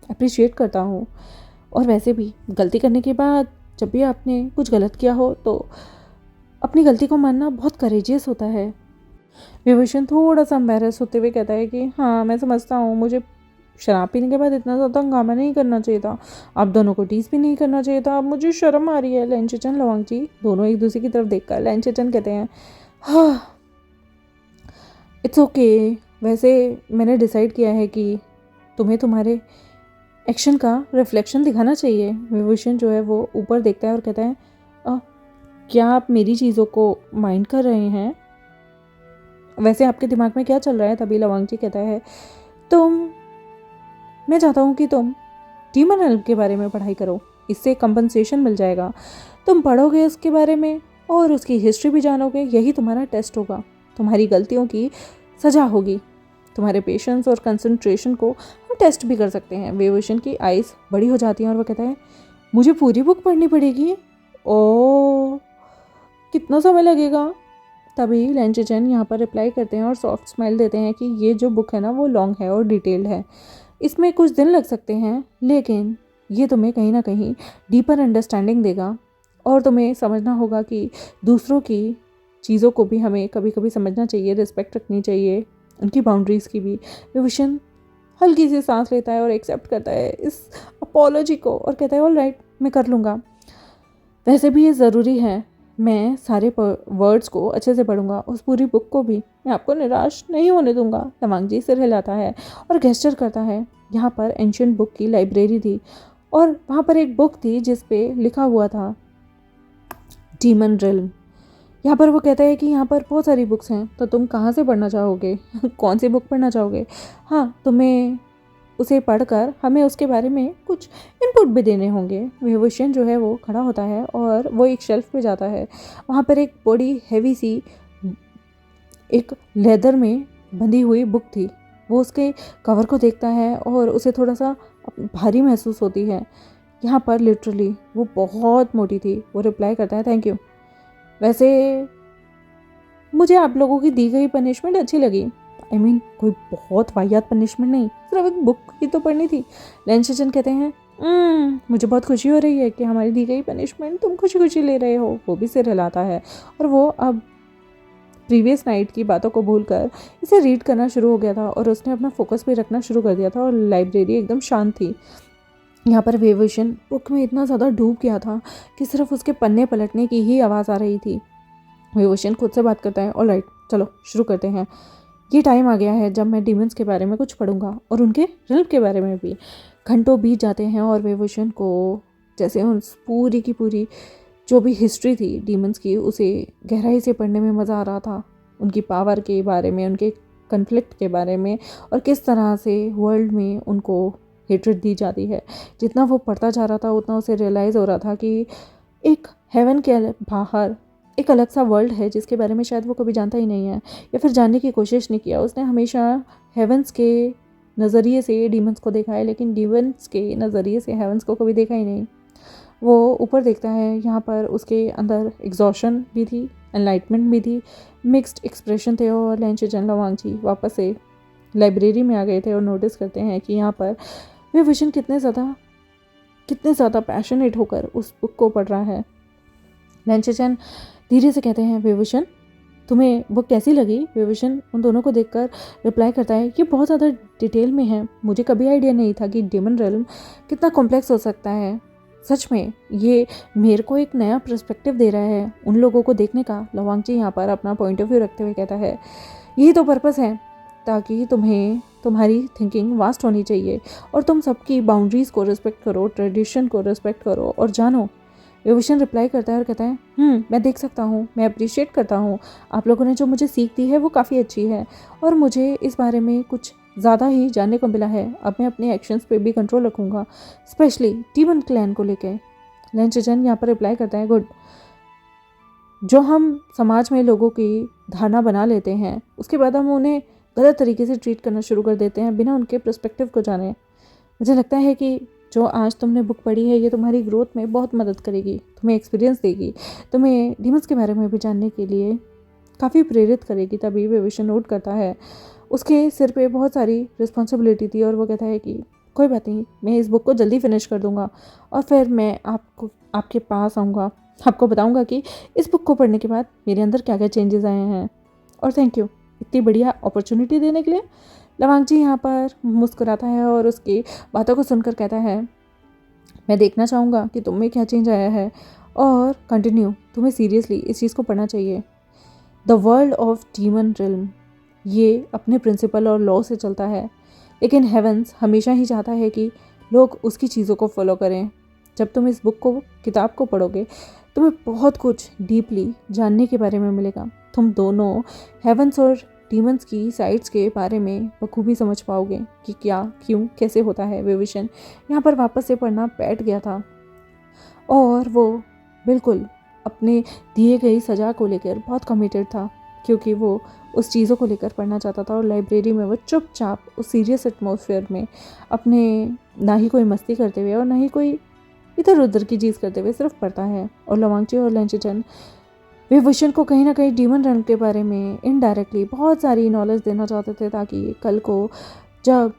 अप्रिशिएट करता हूँ, और वैसे भी गलती करने के बाद जब भी आपने कुछ गलत किया हो तो अपनी गलती को मानना बहुत करेजियस होता है। विभूषण थोड़ा सा एम्बैरस होते हुए कहता है कि हाँ मैं समझता हूँ, मुझे शराब पीने के बाद इतना ज़्यादा हंगामा नहीं करना चाहिए था, आप दोनों को टीज भी नहीं करना चाहिए था, अब मुझे शर्म आ रही है। लैंशिचन लवांगची दोनों एक दूसरे की तरफ देखकर लैंशिचन कहते हैं हाँ इट्स ओके, वैसे मैंने डिसाइड किया है कि तुम्हें तुम्हारे एक्शन का रिफ्लेक्शन दिखाना चाहिए। विभूषण जो है वो ऊपर देखता है और कहता है क्या आप मेरी चीज़ों को माइंड कर रहे हैं, वैसे आपके दिमाग में क्या चल रहा है। तभी लवांगची कहता है मैं चाहता हूँ कि तुम डीमन एल्फ के बारे में पढ़ाई करो, इससे कंपनसेशन मिल जाएगा, तुम पढ़ोगे उसके बारे में और उसकी हिस्ट्री भी जानोगे, यही तुम्हारा टेस्ट होगा, तुम्हारी गलतियों की सज़ा होगी, तुम्हारे पेशेंस और कंसंट्रेशन को हम टेस्ट भी कर सकते हैं। विभूषण की आइज़ बड़ी हो जाती हैं और वो कहता है मुझे पूरी बुक पढ़नी पड़ेगी, ओ कितना समय लगेगा। तभी लैंशिचन यहाँ पर रिप्लाई करते हैं और सॉफ्ट स्माइल देते हैं कि ये जो बुक है ना वो लॉन्ग है और डिटेल्ड है, इसमें कुछ दिन लग सकते हैं, लेकिन ये तुम्हें कहीं ना कहीं डीपर अंडरस्टैंडिंग देगा, और तुम्हें समझना होगा कि दूसरों की चीज़ों को भी हमें कभी कभी समझना चाहिए, रिस्पेक्ट रखनी चाहिए, उनकी बाउंड्रीज़ की भी। विभूषण हल्की सी सांस लेता है और एक्सेप्ट करता है इस अपॉलोजी को और कहता है ऑल राइट मैं कर लूँगा, वैसे भी ये ज़रूरी है, मैं सारे वर्ड्स को अच्छे से पढ़ूंगा, उस पूरी बुक को भी, मैं आपको निराश नहीं होने दूंगा। लवांगची सिर हिलाता है और गेस्चर करता है। यहाँ पर एंशिएंट बुक की लाइब्रेरी थी और वहाँ पर एक बुक थी जिस पे लिखा हुआ था डीमन रिल्म। यहाँ पर वो कहता है कि यहाँ पर बहुत सारी बुक्स हैं, तो तुम कहाँ से पढ़ना चाहोगे कौन सी बुक पढ़ना चाहोगे, हाँ तुम्हें उसे पढ़कर हमें उसके बारे में कुछ इनपुट भी देने होंगे। विभूषण जो है वो खड़ा होता है और वो एक शेल्फ पे जाता है, वहाँ पर एक बड़ी हैवी सी एक लेदर में बंधी हुई बुक थी। वो उसके कवर को देखता है और उसे थोड़ा सा भारी महसूस होती है। यहाँ पर लिटरली वो बहुत मोटी थी। वो रिप्लाई करता है थैंक यू, वैसे मुझे आप लोगों की दी गई पनिशमेंट अच्छी लगी। कोई बहुत वाहियात पनिशमेंट नहीं, सिर्फ एक बुक ही तो पढ़नी थी। लेंशजन कहते हैं मुझे बहुत खुशी हो रही है कि हमारी दी गई पनिशमेंट तुम खुशी खुशी ले रहे हो। वो भी सिर हिलाता है और वो अब प्रीवियस नाइट की बातों को भूलकर इसे रीड करना शुरू हो गया था और उसने अपना फोकस भी रखना शुरू कर दिया था और लाइब्रेरी एकदम शांत थी। यहाँ पर वेवोशन बुक में इतना ज़्यादा डूब गया था कि सिर्फ उसके पन्ने पलटने की ही आवाज़ आ रही थी। वेवोशन खुद से बात करता है, ऑलराइट चलो शुरू करते हैं। ये टाइम आ गया है जब मैं डीमंस के बारे में कुछ पढ़ूंगा और उनके रिल्म के बारे में भी। घंटों बीत जाते हैं और वेवोशन को जैसे उस पूरी की पूरी जो भी हिस्ट्री थी डीमंस की उसे गहराई से पढ़ने में मज़ा आ रहा था। उनकी पावर के बारे में, उनके कन्फ्लिक्ट के बारे में और किस तरह से वर्ल्ड में उनको हेट्रेड दी जाती है। जितना वो पढ़ता जा रहा था उतना उसे रियलाइज़ हो रहा था कि एक हेवन के बाहर एक अलग सा वर्ल्ड है जिसके बारे में शायद वो कभी जानता ही नहीं है या फिर जानने की कोशिश नहीं किया। उसने हमेशा हेवंस के नज़रिए से डीमंस को देखा है, लेकिन डीमंस के नज़रिए से हेवंस को कभी देखा ही नहीं। वो ऊपर देखता है, यहाँ पर उसके अंदर एग्जॉशन भी थी, एनलाइटमेंट भी थी, मिक्स्ड एक्सप्रेशन थे। और लेंशजन लवांगची वापस से लाइब्रेरी में आ गए थे और नोटिस करते हैं कि यहाँ पर वेवोशन कितने ज़्यादा पैशनेट होकर उस बुक को पढ़ रहा है। लेंशजन धीरे से कहते हैं वेवोशन तुम्हें बुक कैसी लगी। वेवोशन उन दोनों को देखकर रिप्लाई करता है ये बहुत ज़्यादा डिटेल में है, मुझे कभी आइडिया नहीं था कि डीमन रेल्म कितना कॉम्प्लेक्स हो सकता है। सच में ये मेरे को एक नया पर्सपेक्टिव दे रहा है उन लोगों को देखने का। लवांगची यहाँ पर अपना पॉइंट ऑफ व्यू रखते हुए कहता है यही तो पर्पस है, ताकि तुम्हारी थिंकिंग वास्ट होनी चाहिए और तुम सबकी बाउंड्रीज़ को रिस्पेक्ट करो, ट्रेडिशन को रिस्पेक्ट करो और जानो। वेवोशन रिप्लाई करता है और कहता है मैं देख सकता हूँ, मैं अप्रिशिएट करता हूँ, आप लोगों ने जो मुझे सीख दी है वो काफ़ी अच्छी है और मुझे इस बारे में कुछ ज़्यादा ही जानने को मिला है। अब मैं अपने एक्शंस पे भी कंट्रोल रखूँगा, स्पेशली डीमन क्लैन को लेके। लेंशजन यहाँ पर रिप्लाई करता है गुड। जो हम समाज में लोगों की धारणा बना लेते हैं उसके बाद हम उन्हें गलत तरीके से ट्रीट करना शुरू कर देते हैं बिना उनके पर्सपेक्टिव को जाने। मुझे लगता है कि जो आज तुमने बुक पढ़ी है ये तुम्हारी ग्रोथ में बहुत मदद करेगी, तुम्हें एक्सपीरियंस देगी, तुम्हें डीमंस के बारे में भी जानने के लिए काफ़ी प्रेरित करेगी। तभी वेवोशन नोट करता है उसके सिर पे बहुत सारी रिस्पॉन्सिबिलिटी थी और वो कहता है कि कोई बात नहीं, मैं इस बुक को जल्दी फिनिश कर दूंगा और फिर मैं आपके पास आऊँगा, आपको बताऊँगा कि इस बुक को पढ़ने के बाद मेरे अंदर क्या क्या चेंजेस आए हैं। और थैंक यू इतनी बढ़िया अपॉर्चुनिटी देने के लिए। लवांगची यहाँ पर मुस्कुराता है और उसकी बातों को सुनकर कहता है मैं देखना चाहूँगा कि तुम में क्या चेंज आया है और कंटिन्यू, तुम्हें सीरियसली इस चीज़ को पढ़ना चाहिए। The world of demon realm ये अपने प्रिंसिपल और लॉ से चलता है, लेकिन हेवंस हमेशा ही चाहता है कि लोग उसकी चीज़ों को फॉलो करें। जब तुम इस किताब को पढ़ोगे तुम्हें बहुत कुछ डीपली जानने के बारे में मिलेगा। तुम दोनों हेवंस और डीमंस की साइड्स के बारे में बखूबी समझ पाओगे कि क्या, क्यों, कैसे होता है। वेवोशन यहाँ पर वापस से पढ़ना बैठ गया था और वो बिल्कुल अपने दिए गई सज़ा को लेकर बहुत कमिटेड था, क्योंकि वो उस चीज़ों को लेकर पढ़ना चाहता था। और लाइब्रेरी में वो चुपचाप उस सीरियस एटमॉस्फेयर में अपने ना ही कोई मस्ती करते हुए और ना ही कोई इधर उधर की चीज़ करते हुए सिर्फ पढ़ता है। और लवांगची और लेंशजन वेवोशन को कहीं ना कहीं डीमन रेल्म के बारे में इनडायरेक्टली बहुत सारी नॉलेज देना चाहते थे, ताकि कल को जब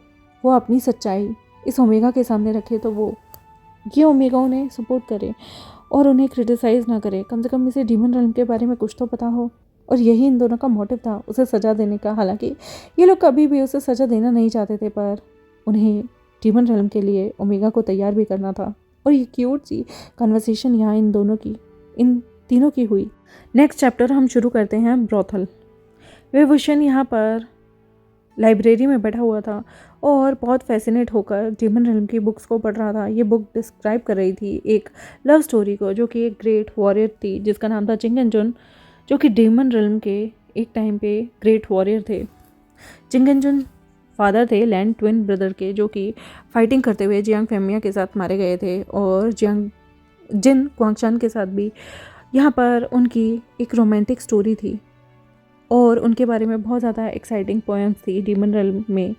वो अपनी सच्चाई इस ओमेगा के सामने रखे तो वो ये ओमेगा उन्हें सपोर्ट करे और उन्हें क्रिटिसाइज़ ना करे। कम से कम इसे डीमन रेल्म के बारे में कुछ तो पता हो। और यही इन दोनों का मोटिव था उसे सज़ा देने का। हालांकि ये लोग कभी भी उसे सज़ा देना नहीं चाहते थे, पर उन्हें डीमन रेल्म के लिए ओमेगा को तैयार भी करना था। और ये क्यूट सी कन्वर्सेशन यहाँ इन तीनों की हुई। नेक्स्ट चैप्टर हम शुरू करते हैं ब्रोथल। वेवोशन यहाँ पर लाइब्रेरी में बैठा हुआ था और बहुत फैसिनेट होकर डीमन रेल्म की बुक्स को पढ़ रहा था। ये बुक डिस्क्राइब कर रही थी एक लव स्टोरी को, जो कि एक ग्रेट वॉरियर थी जिसका नाम था चिंगेंजुन, जो कि डीमन रेल्म के एक टाइम पे ग्रेट वॉरियर थे। चिंगेंजुन फादर थे लैंड ट्विन ब्रदर के, जो कि फाइटिंग करते हुए जियांग फेमिया के साथ मारे गए थे। और जिन क्वांगचान के साथ भी यहाँ पर उनकी एक रोमांटिक स्टोरी थी। और उनके बारे में बहुत ज़्यादा एक्साइटिंग पोएम्स थी। डीमन रेल्म में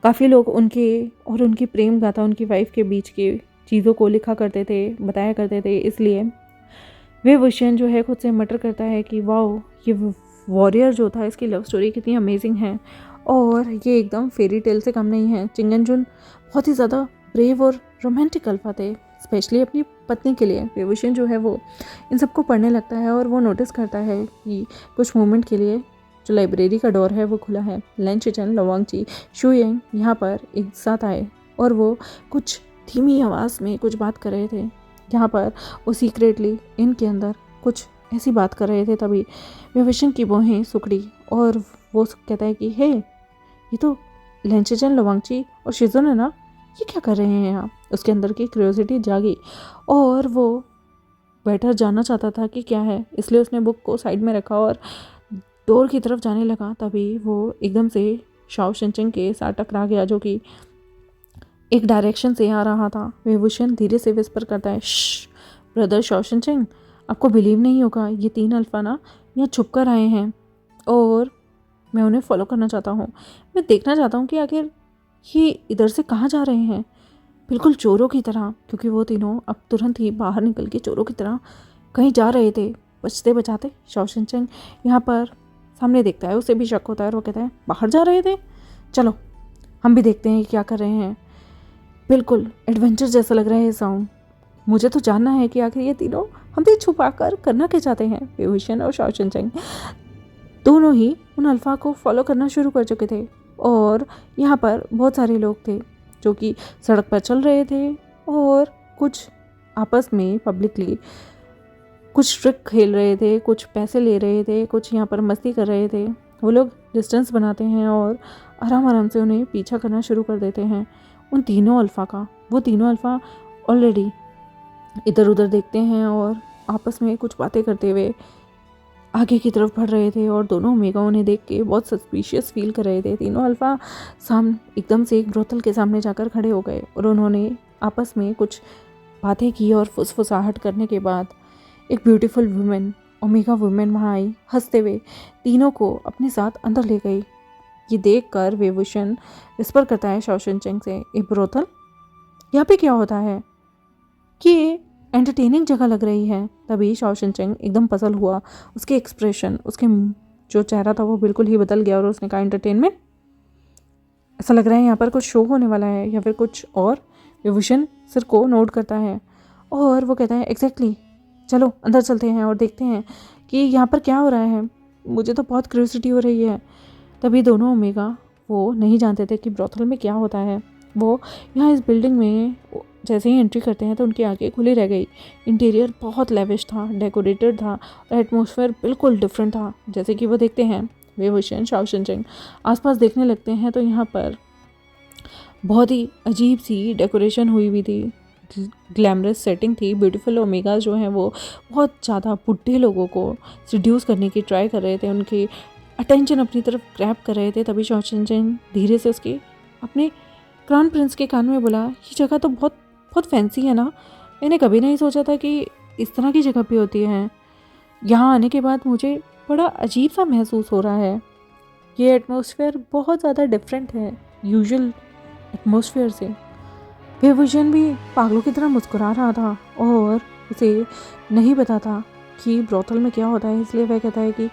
काफ़ी लोग उनके और उनकी प्रेम गाथा, उनकी वाइफ के बीच की चीज़ों को लिखा करते थे, बताया करते थे। इसलिए विभूषण जो है खुद से मटर करता है कि वाओ, ये वॉरियर जो था इसकी लव स्टोरी कितनी अमेजिंग है और ये एकदम फेरी टेल से कम नहीं है। चिंगनजुन बहुत ही ज़्यादा ब्रेव और रोमांटिक अल्फा थे, स्पेशली अपनी पत्नी के लिए। विभूषण जो है वो इन सबको पढ़ने लगता है और वो नोटिस करता है कि कुछ मोमेंट के लिए जो लाइब्रेरी का डोर है वो खुला है। लैन शिचन, लवांगची, शुयेंग यहाँ पर एक साथ आए और वो कुछ धीमी आवाज़ में कुछ बात कर रहे थे। यहाँ पर वो सीक्रेटली इनके अंदर कुछ ऐसी बात कर रहे थे। तभी विभूषण की भौहें सुकड़ी और वो कहता है कि हे, ये तो लैन शिचन, लवांगची और शिजुन है ना, ये क्या कर रहे हैं यहाँ। उसके अंदर की क्यूरियोसिटी जागी और वो बेटर जानना चाहता था कि क्या है, इसलिए उसने बुक को साइड में रखा और डोर की तरफ जाने लगा। तभी वो एकदम से शाओ शिनचेंग के साथ टकरा गया, जो कि एक डायरेक्शन से आ रहा था। विभूषण धीरे से विस्पर करता है, श्श ब्रदर शाओ शिनचेंग, आपको बिलीव नहीं होगा, ये 3 अल्फा ना यहाँ छुप कर आए हैं और मैं उन्हें फॉलो करना चाहता हूँ। मैं देखना चाहता हूँ कि आखिर ये इधर से कहाँ जा रहे हैं, बिल्कुल चोरों की तरह, क्योंकि वो तीनों अब तुरंत ही बाहर निकल के चोरों की तरह कहीं जा रहे थे, बचते बचाते। शाओ शिनचेंग यहाँ पर सामने देखता है, उसे भी शक होता है और वो कहता है, बाहर जा रहे थे, चलो हम भी देखते हैं क्या कर रहे हैं। बिल्कुल एडवेंचर जैसा लग रहा है साउंड। मुझे तो जानना है कि आखिर ये तीनों हमसे छुपा कर करना क्या चाहते हैं। विभूषण और शाओ शिनचेंग दोनों ही उन अल्फा को फॉलो करना शुरू कर चुके थे और यहाँ पर बहुत सारे लोग थे जो कि सड़क पर चल रहे थे और कुछ आपस में पब्लिकली कुछ ट्रिक खेल रहे थे, कुछ पैसे ले रहे थे, कुछ यहाँ पर मस्ती कर रहे थे। वो लोग डिस्टेंस बनाते हैं और आराम आराम से उन्हें पीछा करना शुरू कर देते हैं उन तीनों अल्फा का। वो तीनों अल्फा ऑलरेडी इधर उधर देखते हैं और आपस में कुछ बातें करते हुए आगे की तरफ बढ़ रहे थे और दोनों ओमेगा उन्हें देख के बहुत सस्पिशियस फील कर रहे थे। तीनों अल्फा एकदम से एक ब्रोथल के सामने जाकर खड़े हो गए और उन्होंने आपस में कुछ बातें की और फुसफुसाहट करने के बाद एक ब्यूटीफुल वुमेन, ओमेगा वुमेन वहाँ आई, हंसते हुए तीनों को अपने साथ अंदर ले गई। ये देख कर विभूषण विस्पर करता है शाओ शिनचेंग से, ए ब्रोथल, यहाँ पे क्या होता है, कि एंटरटेनिंग जगह लग रही है। तभी शाओ शिनचेंग एकदम पजल हुआ, उसके एक्सप्रेशन, उसके जो चेहरा था वो बिल्कुल ही बदल गया और उसने कहा, एंटरटेनमेंट, ऐसा लग रहा है यहाँ पर कुछ शो होने वाला है या फिर कुछ और। विभूषण सिर को नोट करता है और वो कहता है, एग्जैक्टली, चलो अंदर चलते हैं और देखते हैं कि यहाँ पर क्या हो रहा है, मुझे तो बहुत क्यूरियोसिटी हो रही है। तभी दोनों ओमेगा, वो नहीं जानते थे कि ब्रोथल में क्या होता है, वो यहाँ इस बिल्डिंग में जैसे ही एंट्री करते हैं तो उनकी आंखें खुली रह गई। इंटीरियर बहुत लेविश था, डेकोरेटेड था और एटमॉस्फेयर बिल्कुल डिफरेंट था। जैसे कि वो देखते हैं, विभूषण, शाओ शिनचेंग आसपास देखने लगते हैं तो यहाँ पर बहुत ही अजीब सी डेकोरेशन हुई हुई थी, ग्लैमरस सेटिंग थी। ब्यूटीफुल ओमेगा जो हैं वो बहुत ज़्यादा बुढ़े लोगों को सिड्यूस करने की ट्राई कर रहे थे, उनकी अटेंशन अपनी तरफ ग्रैब कर रहे थे। तभी शाओ शिनचेंग धीरे से उसके अपने क्राउन प्रिंस के कान में बोला, ये जगह तो बहुत बहुत फैंसी है ना, मैंने कभी नहीं सोचा था कि इस तरह की जगह भी होती है। यहाँ आने के बाद मुझे बड़ा अजीब सा महसूस हो रहा है, ये एटमॉस्फेयर बहुत ज़्यादा डिफरेंट है यूजुअल एटमॉस्फेयर से। विभूषण भी पागलों की तरह मुस्कुरा रहा था और उसे नहीं पता था कि ब्रोथल में क्या होता है, इसलिए वह कहता है कि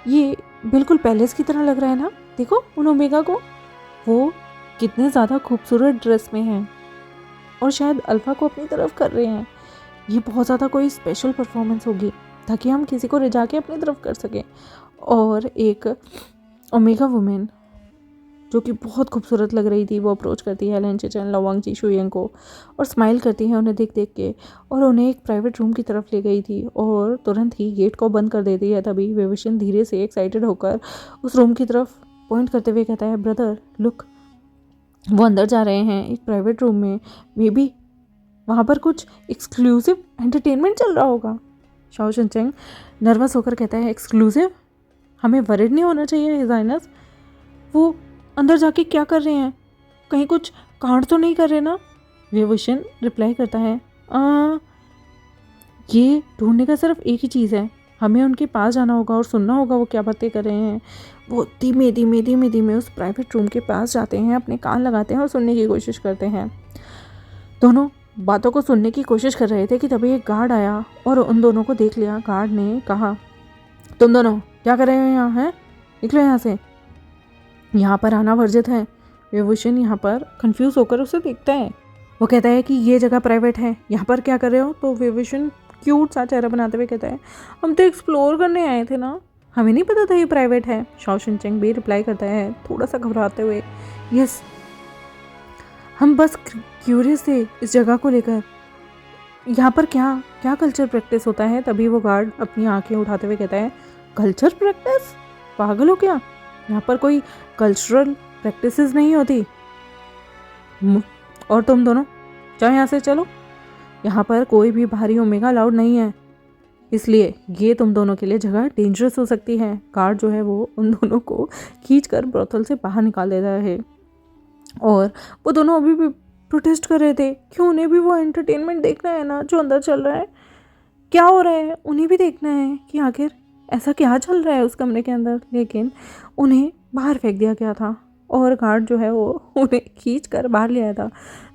ये बिल्कुल पैलेस की तरह लग रहा है ना, देखो उन ओमेगा को, वो कितने ज़्यादा खूबसूरत ड्रेस में हैं और शायद अल्फ़ा को अपनी तरफ कर रहे हैं। ये बहुत ज़्यादा कोई स्पेशल परफॉर्मेंस होगी ताकि हम किसी को रिझा के अपनी तरफ कर सकें। और एक ओमेगा वुमेन जो कि बहुत खूबसूरत लग रही थी, वो अप्रोच करती है लैन शिचन, लवांगची, शुयेंग को और स्माइल करती है उन्हें देख देख के और उन्हें एक प्राइवेट रूम की तरफ ले गई थी और तुरंत ही गेट को बंद कर देती है। तभी विभूषण धीरे से एक्साइटेड होकर उस रूम की तरफ पॉइंट करते हुए कहता है, ब्रदर लुक, वो अंदर जा रहे हैं एक प्राइवेट रूम में, मे बी वहाँ पर कुछ एक्सक्लूसिव एंटरटेनमेंट चल रहा होगा। शाओ शिनचेंग नर्वस होकर कहता है, एक्सक्लूसिव, हमें वरिड नहीं होना चाहिए हिज हाइनेस, वो अंदर जाके क्या कर रहे हैं, कहीं कुछ कांड तो नहीं कर रहे ना। विभूषण रिप्लाई करता है, ये ढूंढने का सिर्फ एक ही चीज़ है, हमें उनके पास जाना होगा और सुनना होगा वो क्या बातें कर रहे हैं। वो धीमे धीमे धीमे धीमे उस प्राइवेट रूम के पास जाते हैं, अपने कान लगाते हैं और सुनने की कोशिश करते हैं। दोनों बातों को सुनने की कोशिश कर रहे थे कि तभी एक गार्ड आया और उन दोनों को देख लिया। गार्ड ने कहा, तुम दोनों क्या कर रहे हो यहाँ, हैं? निकलो यहाँ से, यहाँ पर आना वर्जित है। विभूषण यहाँ पर कंफ्यूज होकर उसे देखता है। वो कहता है कि ये जगह प्राइवेट है, यहाँ पर क्या कर रहे हो? तो विभूषण क्यूट सा चेहरा बनाते हुए कहता है, हम तो एक्सप्लोर करने आए थे ना, हमें नहीं पता था ये प्राइवेट है। शाओ शिनचैंग भी रिप्लाई करता है थोड़ा सा घबराते हुए, यस, हम बस क्यूरियस थे इस जगह को लेकर, यहाँ पर क्या क्या कल्चर प्रैक्टिस होता है। तभी वो गार्ड अपनी आंखें उठाते हुए कहता है, कल्चर प्रैक्टिस? पागल हो क्या? यहाँ पर कोई कल्चरल प्रैक्टिसेस नहीं होती। और तुम दोनों जाओ यहाँ से, चलो, यहाँ पर कोई भी भारी ओमेगा अलाउड नहीं है, इसलिए ये तुम दोनों के लिए जगह डेंजरस हो सकती है। गार्ड जो है वो उन दोनों को खींचकर ब्रोथल से बाहर निकाल देता है। और वो दोनों अभी भी प्रोटेस्ट कर रहे थे कि उन्हें भी वो एंटरटेनमेंट देखना है ना जो अंदर चल रहा है, क्या हो रहा है, उन्हें भी देखना है कि आखिर ऐसा क्या चल रहा है उस कमरे के अंदर। लेकिन उन्हें बाहर फेंक दिया गया था और गार्ड जो है वो उन्हें खींच कर बाहर ले आया था।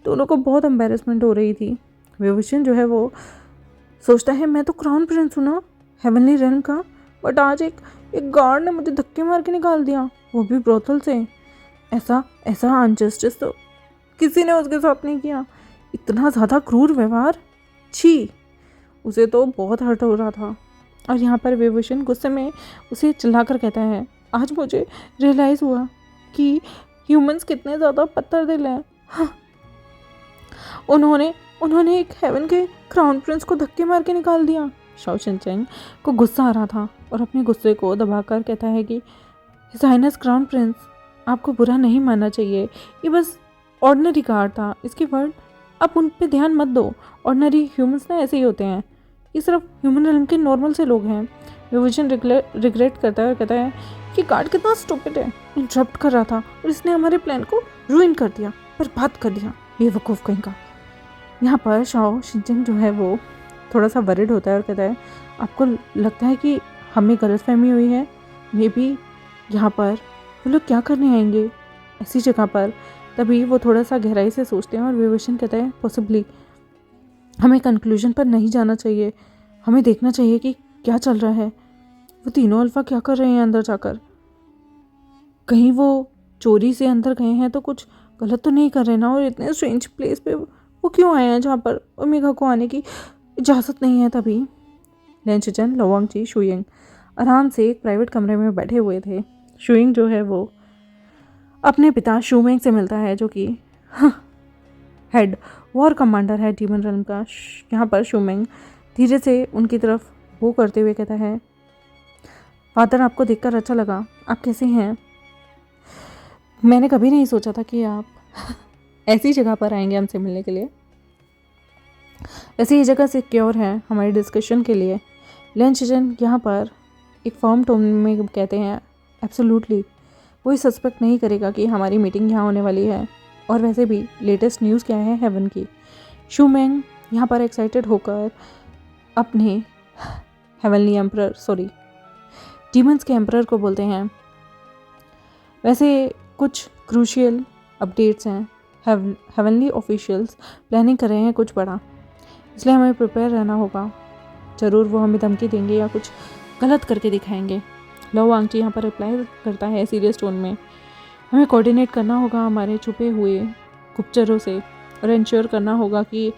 दोनों को बहुत एम्बेरसमेंट हो रही थी। विभूषण जो है वो सोचता है, मैं तो क्राउन प्रिंस हूँ ना हेवनली रेल्म का, बट आज एक गार्ड ने मुझे धक्के मार के निकाल दिया, वो भी ब्रोथल से। ऐसा अनजस्टिस तो किसी ने उसके साथ नहीं किया, इतना ज़्यादा क्रूर व्यवहार, छी। उसे तो बहुत हर्ट हो रहा था। और यहाँ पर विभूषण गुस्से में उसे चिल्लाकर कहता है, आज मुझे रियलाइज़ हुआ कि ह्यूमंस कितने ज़्यादा पत्थर दिल हैं। हाँ। उन्होंने एक हेवन के क्राउन प्रिंस को धक्के मार के निकाल दिया। शाओ शिनचैंग को गुस्सा आ रहा था और अपने गुस्से को दबाकर कहता है कि हिज हाइनेस क्राउन प्रिंस, आपको बुरा नहीं मानना चाहिए, ये बस ऑर्डिनरी गार्ड था, इसके वर्ड आप उन पे ध्यान मत दो। ऑर्डिनरी ह्यूमंस ना ऐसे ही होते हैं, ये सिर्फ ह्यूमन रेल्म के नॉर्मल से लोग हैं। विभूषण रिग्रेट करता है और कहता है कि गार्ड कितना स्टूपिड है, इंटरप्ट कर रहा था और इसने हमारे प्लान को रूइन कर दिया, बर्बाद कर दिया, बेवकूफ़ कहीं का। यहाँ पर शाओ शिनचैंग जो है वो थोड़ा सा वरिड होता है और कहता है, आपको लगता है कि हमें गलतफहमी हुई है, मे बी यहाँ पर वो लोग क्या करने आएंगे ऐसी जगह पर। तभी वो थोड़ा सा गहराई से सोचते हैं और विभूषण कहता है, पॉसिबली हमें कंक्लूजन पर नहीं जाना चाहिए, हमें देखना चाहिए कि क्या चल रहा है। वो तीनों अल्फा क्या कर रहे हैं अंदर जाकर, कहीं वो चोरी से अंदर गए हैं तो कुछ गलत तो नहीं कर रहे ना, और इतने स्ट्रेंज प्लेस पे वो क्यों आए हैं जहाँ पर ओमेगा को आने की इजाज़त नहीं है। तभी लेन शिजन, लो वांगची, शुयिंग आराम से एक प्राइवेट कमरे में बैठे हुए थे। शुयिंग जो है वो अपने पिता शूमेंग से मिलता है, जो कि हेड वॉर कमांडर है डीमन रेल्म का। यहाँ पर शूमेंग धीरे से उनकी तरफ वो करते हुए कहता है, फादर, आपको देखकर अच्छा लगा, आप कैसे हैं? मैंने कभी नहीं सोचा था कि आप ऐसी जगह पर आएंगे हमसे मिलने के लिए। वैसे ये जगह सिक्योर है हमारी डिस्कशन के लिए। लेन शिजन यहाँ पर एक फर्म टोन में कहते हैं, एब्सोल्युटली, कोई सस्पेक्ट नहीं करेगा कि हमारी मीटिंग यहाँ होने वाली है। और वैसे भी लेटेस्ट न्यूज़ क्या है हेवन की। शूमेंग यहाँ पर एक्साइटेड होकर अपने हेवनली एम्परर, सॉरी डीमंस के एम्परर को बोलते हैं, वैसे कुछ क्रूशियल अपडेट्स हैं, हेवनली ऑफिशियल्स प्लानिंग कर रहे हैं कुछ बड़ा, इसलिए हमें प्रिपेयर रहना होगा। ज़रूर वो हमें धमकी देंगे या कुछ गलत करके दिखाएंगे। लो वांगची यहाँ पर रिप्लाई करता है सीरियस टोन में, हमें कोऑर्डिनेट करना होगा हमारे छुपे हुए गुप्तचरों से और इंश्योर करना होगा कि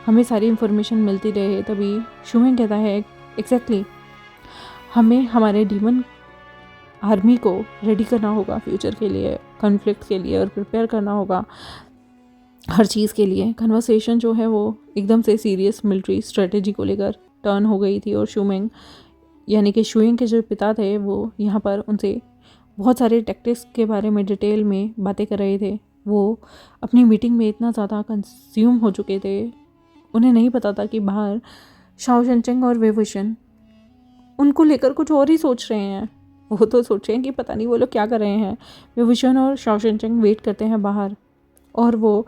हमें सारी इन्फॉर्मेशन मिलती रहे। तभी शुमेंग कहता है, एग्जैक्टली, हमें हमारे डीमन आर्मी को रेडी करना होगा फ्यूचर के लिए, कॉन्फ्लिक्ट के लिए, और प्रिपेयर करना होगा हर चीज़ के लिए। कन्वर्सेशन जो है वो एकदम से सीरियस मिलिट्री स्ट्रेटेजी को लेकर टर्न हो गई थी और शुमेंग यानी कि शुयिंग के जो पिता थे वो यहाँ पर उनसे बहुत सारे टैक्टिक्स के बारे में डिटेल में बातें कर रहे थे। वो अपनी मीटिंग में इतना ज़्यादा कंज्यूम हो चुके थे, उन्हें नहीं पता था कि बाहर शाओ शिनचैंग और विभूषण उनको लेकर कुछ और ही सोच रहे हैं। वो तो सोच रहे हैं कि पता नहीं वो लोग क्या कर रहे हैं। विभूषण और शाओ शिनचैंग वेट करते हैं बाहर और वो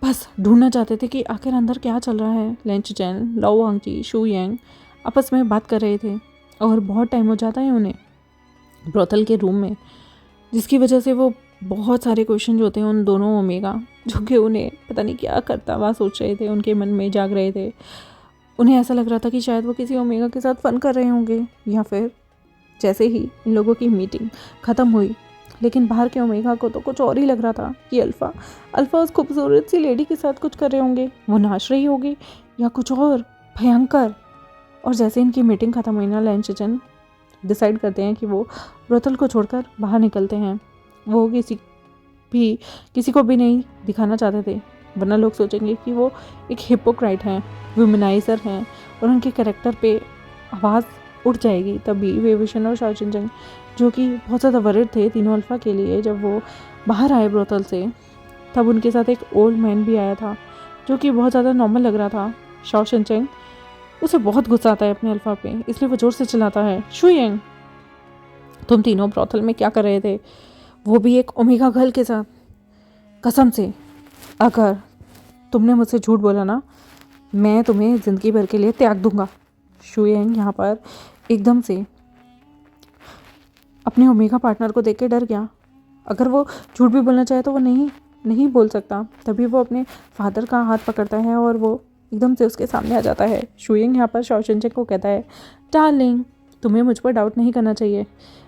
बस ढूंढना चाहते थे कि आखिर अंदर क्या चल रहा है। लेन शिजन, लो वांगची, शुयिंग आपस में बात कर रहे थे और बहुत टाइम हो जाता है उन्हें ब्रोथल के रूम में, जिसकी वजह से वो बहुत सारे क्वेश्चन जो होते हैं उन दोनों ओमेगा, जो कि उन्हें पता नहीं क्या करता हुआ सोच रहे थे, उनके मन में जाग रहे थे। उन्हें ऐसा लग रहा था कि शायद वो किसी ओमेगा के साथ फ़न कर रहे होंगे, या फिर जैसे ही इन लोगों की मीटिंग ख़त्म हुई, लेकिन बाहर के ओमेगा को तो कुछ और ही लग रहा था कि अल्फ़ा उस खूबसूरत सी लेडी के साथ कुछ कर रहे होंगे, वो नाच रही होगी या कुछ और भयंकर। और जैसे इनकी मीटिंग ख़त्म हुई ना, लैन चिचन डिसाइड करते हैं कि वो ब्रोथल को छोड़कर बाहर निकलते हैं। वो किसी को भी नहीं दिखाना चाहते थे, वरना लोग सोचेंगे कि वो एक हिपोक्राइट हैं, वुमेनाइजर हैं, और उनके कैरेक्टर पे आवाज़ उठ जाएगी। तभी वेविशन और शाओ चिंचंग, जो कि बहुत ज़्यादा वरिड थे तीनों अल्फ़ा के लिए, जब वो बाहर आए ब्रोथल से, तब उनके साथ एक ओल्ड मैन भी आया था जो कि बहुत ज़्यादा नॉर्मल लग रहा था। शाओ चिंचंग, उसे बहुत गुस्सा आता है अपने अल्फ़ा पे, इसलिए वो ज़ोर से चिल्लाता है, शुयेंग तुम तीनों ब्रोथल में क्या कर रहे थे, वो भी एक ओमेगा गर्ल के साथ। कसम से अगर तुमने मुझसे झूठ बोला ना, मैं तुम्हें ज़िंदगी भर के लिए त्याग दूंगा। शुयेंग यहाँ पर एकदम से अपने ओमेगा पार्टनर को देख के डर गया। अगर वो झूठ भी बोलना चाहे तो वो नहीं बोल सकता। तभी वो अपने फादर का हाथ पकड़ता है और वो एकदम से उसके सामने आ जाता है। शुयेंग यहाँ पर शाओ चिंचंग को कहता है, डार्लिंग तुम्हें मुझ पर डाउट नहीं करना चाहिए,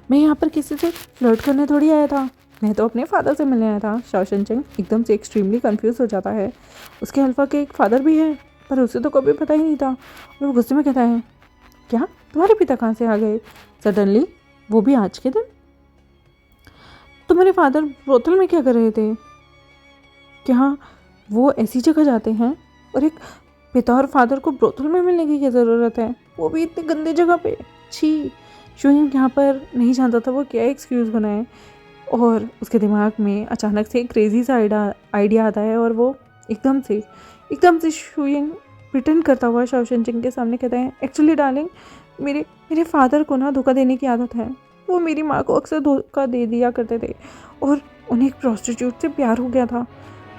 मैं यहाँ पर किसी से फ्लर्ट करने थोड़ी आया था, मैं तो अपने फादर से मिलने आया था। शाओ चिंचंग एकदम से एक्सट्रीमली कंफ्यूज हो जाता है। उसके अल्फ़ा के एक फादर भी है, पर उसे तो कभी पता ही नहीं था। और वो गुस्से में कहता है, क्या तुम्हारे पिता कहाँ से आ गए सडनली, वो भी आज के दिन? तुम्हारे फादर ब्रोथल में क्या कर रहे थे? क्या वो ऐसी जगह जाते हैं? और एक पिता और फादर को ब्रोथल में मिलने की क्या ज़रूरत है, वो भी इतनी गंदी जगह पे? छी। शुयिंग यहाँ पर नहीं जानता था वो क्या एक्सक्यूज़ बनाए, और उसके दिमाग में अचानक से एक क्रेजी सा आइडिया आता है, और वो एकदम से शुयिंग प्रिटेंड करता हुआ शाओ चिंचंग के सामने कहता है, एक्चुअली डार्लिंग मेरे फादर को ना धोखा देने की आदत है, वो मेरी माँ को अक्सर धोखा दे दिया करते थे, और उन्हें एक प्रोस्टिट्यूट से प्यार हो गया था।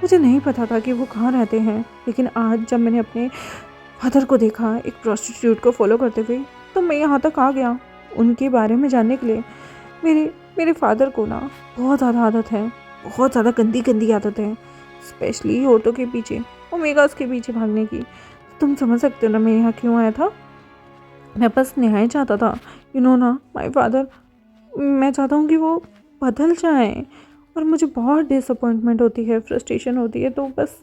मुझे नहीं पता था कि वो कहाँ रहते हैं, लेकिन आज जब मैंने अपने फादर को देखा एक प्रोस्टिट्यूट को फॉलो करते हुए, तो मैं यहाँ तक आ गया उनके बारे में जानने के लिए। मेरे फादर को ना बहुत ज़्यादा आदत है, बहुत ज़्यादा गंदी आदत है, स्पेशली औरतों के पीछे, ओमेगास के पीछे भागने की। तुम समझ सकते हो ना मैं यहाँ क्यों आया था? मैं बस न्याय चाहता था, ना माय फादर। मैं चाहता हूँ कि वो बदल जाएं, और मुझे बहुत डिसअपॉइंटमेंट होती है, फ्रस्ट्रेशन होती है, तो बस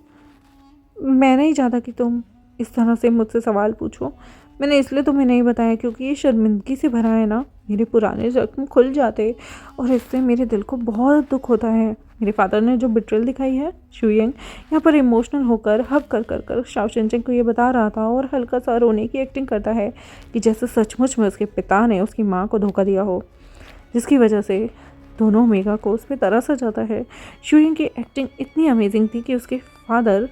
मैं नहीं चाहता कि तुम इस तरह से मुझसे सवाल पूछो। मैंने इसलिए तुम्हें नहीं बताया क्योंकि ये शर्मिंदगी से भरा है ना, मेरे पुराने जख्म खुल जाते, और इससे मेरे दिल को बहुत दुख होता है। मेरे फादर ने जो बिट्रेल दिखाई है। शुयिंग यहाँ पर इमोशनल होकर हक कर शाओ चिंचंग को ये बता रहा था, और हल्का सा रोने की एक्टिंग करता है कि जैसे सचमुच में उसके पिता ने उसकी माँ को धोखा दिया हो, जिसकी वजह से दोनों ओमेगा को उस पर तरस आ जाता है। शुयिंग की एक्टिंग इतनी अमेजिंग थी कि उसके फादर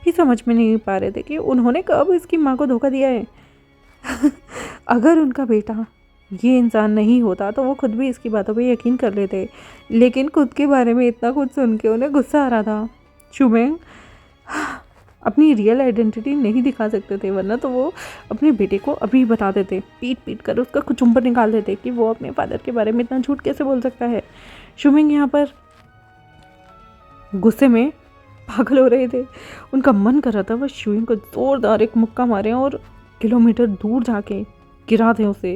भी समझ में नहीं पा रहे थे कि उन्होंने कब इसकी माँ को धोखा दिया है। अगर उनका बेटा ये इंसान नहीं होता तो वो खुद भी इसकी बातों पे यकीन कर लेते, लेकिन खुद के बारे में इतना कुछ सुन के उन्हें गुस्सा आ रहा था। शुमेंग अपनी रियल आइडेंटिटी नहीं दिखा सकते थे, वरना तो वो अपने बेटे को अभी बता देते, पीट कर उसका कुचुम्बर निकाल देते कि वो अपने फादर के बारे में इतना झूठ कैसे बोल सकता है। शुमेंग यहाँ पर गुस्से में पागल हो रहे थे। उनका मन कर रहा था वह शुइंग को जोरदार एक मुक्का मारे और किलोमीटर दूर जाके गिरा दें उसे,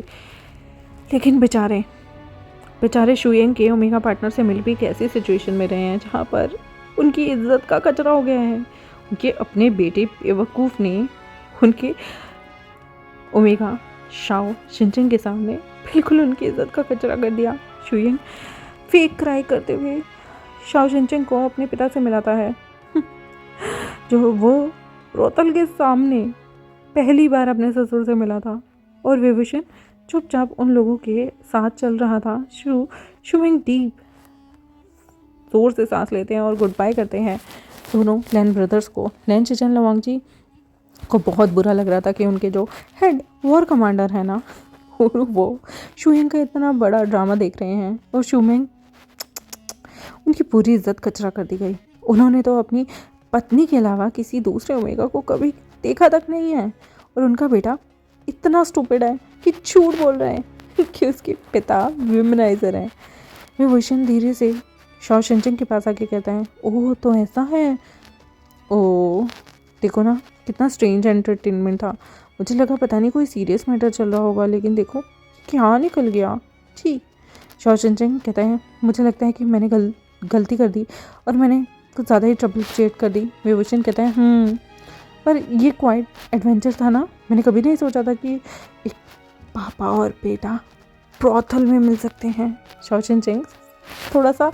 लेकिन बेचारे शुइंग के ओमेगा पार्टनर से मिल भी एक ऐसी सिचुएशन में रहे हैं जहाँ पर उनकी इज्जत का कचरा हो गया है। उनके अपने बेटे बेवकूफ़ ने उनके ओमेगा शाओ चिंचंग के सामने बिल्कुल उनकी इज्जत का कचरा कर दिया। शुइंग फेक क्राई करते हुए शाओ चिंचंग को अपने पिता से मिलाता है जो वो ब्रोथल के सामने पहली बार अपने ससुर से मिला था, और विभूषण चुपचाप उन लोगों के साथ चल रहा था। शुमिंग डीप जोर से सांस लेते हैं और गुड बाय करते हैं दोनों लैन ब्रदर्स को। लैन चिचन लवांगजी को बहुत बुरा लग रहा था कि उनके जो हेड वॉर कमांडर है ना, वो शुमिंग का इतना बड़ा ड्रामा देख रहे हैं, और शुमिंग उनकी पूरी इज्जत कचरा कर दी गई। उन्होंने तो अपनी पत्नी के अलावा किसी दूसरे ओमेगा को कभी देखा तक नहीं है, और उनका बेटा इतना स्टूपिड है कि झूठ बोल रहे हैं कि उसके पिता विमेनाइजर हैं। विभूषण धीरे से शॉ शिनचैंग के पास आके कहता है, ओह तो ऐसा है। ओह देखो ना कितना स्ट्रेंज एंटरटेनमेंट था। मुझे लगा पता नहीं कोई सीरियस मैटर चल रहा होगा, लेकिन देखो क्या निकल गया। ठीक। शॉ शिनचैंग कहता है, मुझे लगता है कि मैंने गलती कर दी और मैंने कुछ ज़्यादा ही ट्रबल क्रिएट कर दी। विभूषण कहता है पर ये क्वाइट एडवेंचर था ना। मैंने कभी नहीं सोचा था कि एक पापा और बेटा ब्रॉथल में मिल सकते हैं। शॉ शिनचैंग थोड़ा सा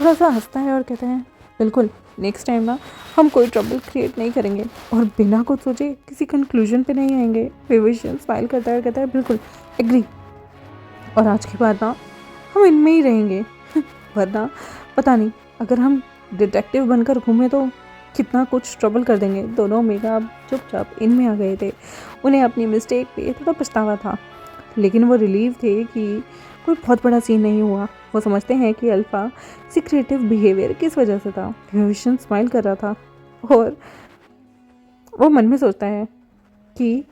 हंसता है और कहता है, बिल्कुल नेक्स्ट टाइम ना हम कोई ट्रबल क्रिएट नहीं करेंगे और बिना कुछ सोचे किसी कंक्लूजन पे नहीं आएंगे। विभूषण स्माइल करता है और कहता है, बिल्कुल एग्री। और आज के बाद ना हम इनमें ही रहेंगे वरना पता नहीं अगर हम डिटेक्टिव बनकर घूमे तो कितना कुछ ट्रबल कर देंगे। दोनों मेगा चुपचाप इनमें आ गए थे। उन्हें अपनी मिस्टेक पे थोड़ा पछतावा था, लेकिन वो रिलीव थे कि कोई बहुत बड़ा सीन नहीं हुआ। वो समझते हैं कि अल्फा सीक्रेटिव बिहेवियर किस वजह से था। विभूषण स्माइल कर रहा था और वो मन में सोचता है कि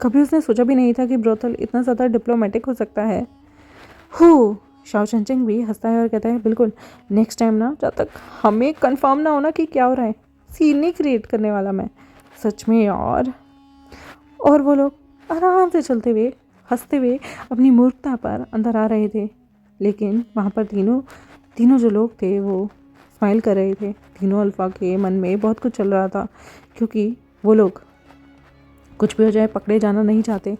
कभी उसने सोचा भी नहीं था कि ब्रोथल इतना ज़्यादा डिप्लोमेटिक हो सकता है। शॉ शिनचैंग भी हंसता है और कहता है, बिल्कुल नेक्स्ट टाइम ना जब तक हमें कंफर्म ना होना कि क्या हो रहा है सीन नहीं क्रिएट करने वाला मैं। सच में यार। और वो लोग आराम से चलते हुए हंसते हुए अपनी मूर्खता पर अंदर आ रहे थे, लेकिन वहाँ पर तीनों जो लोग थे वो स्माइल कर रहे थे। तीनों अल्फा के मन में बहुत कुछ चल रहा था, क्योंकि वो लोग कुछ भी हो जाए पकड़े जाना नहीं चाहते।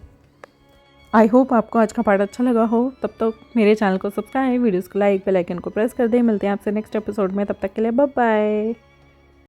आई होप आपको आज का पार्ट अच्छा लगा हो। तब तक मेरे चैनल को सब्सक्राइब, वीडियोस को लाइक, बेल आइकन को प्रेस कर दें। मिलते हैं आपसे नेक्स्ट एपिसोड में, तब तक के लिए बाय बाय।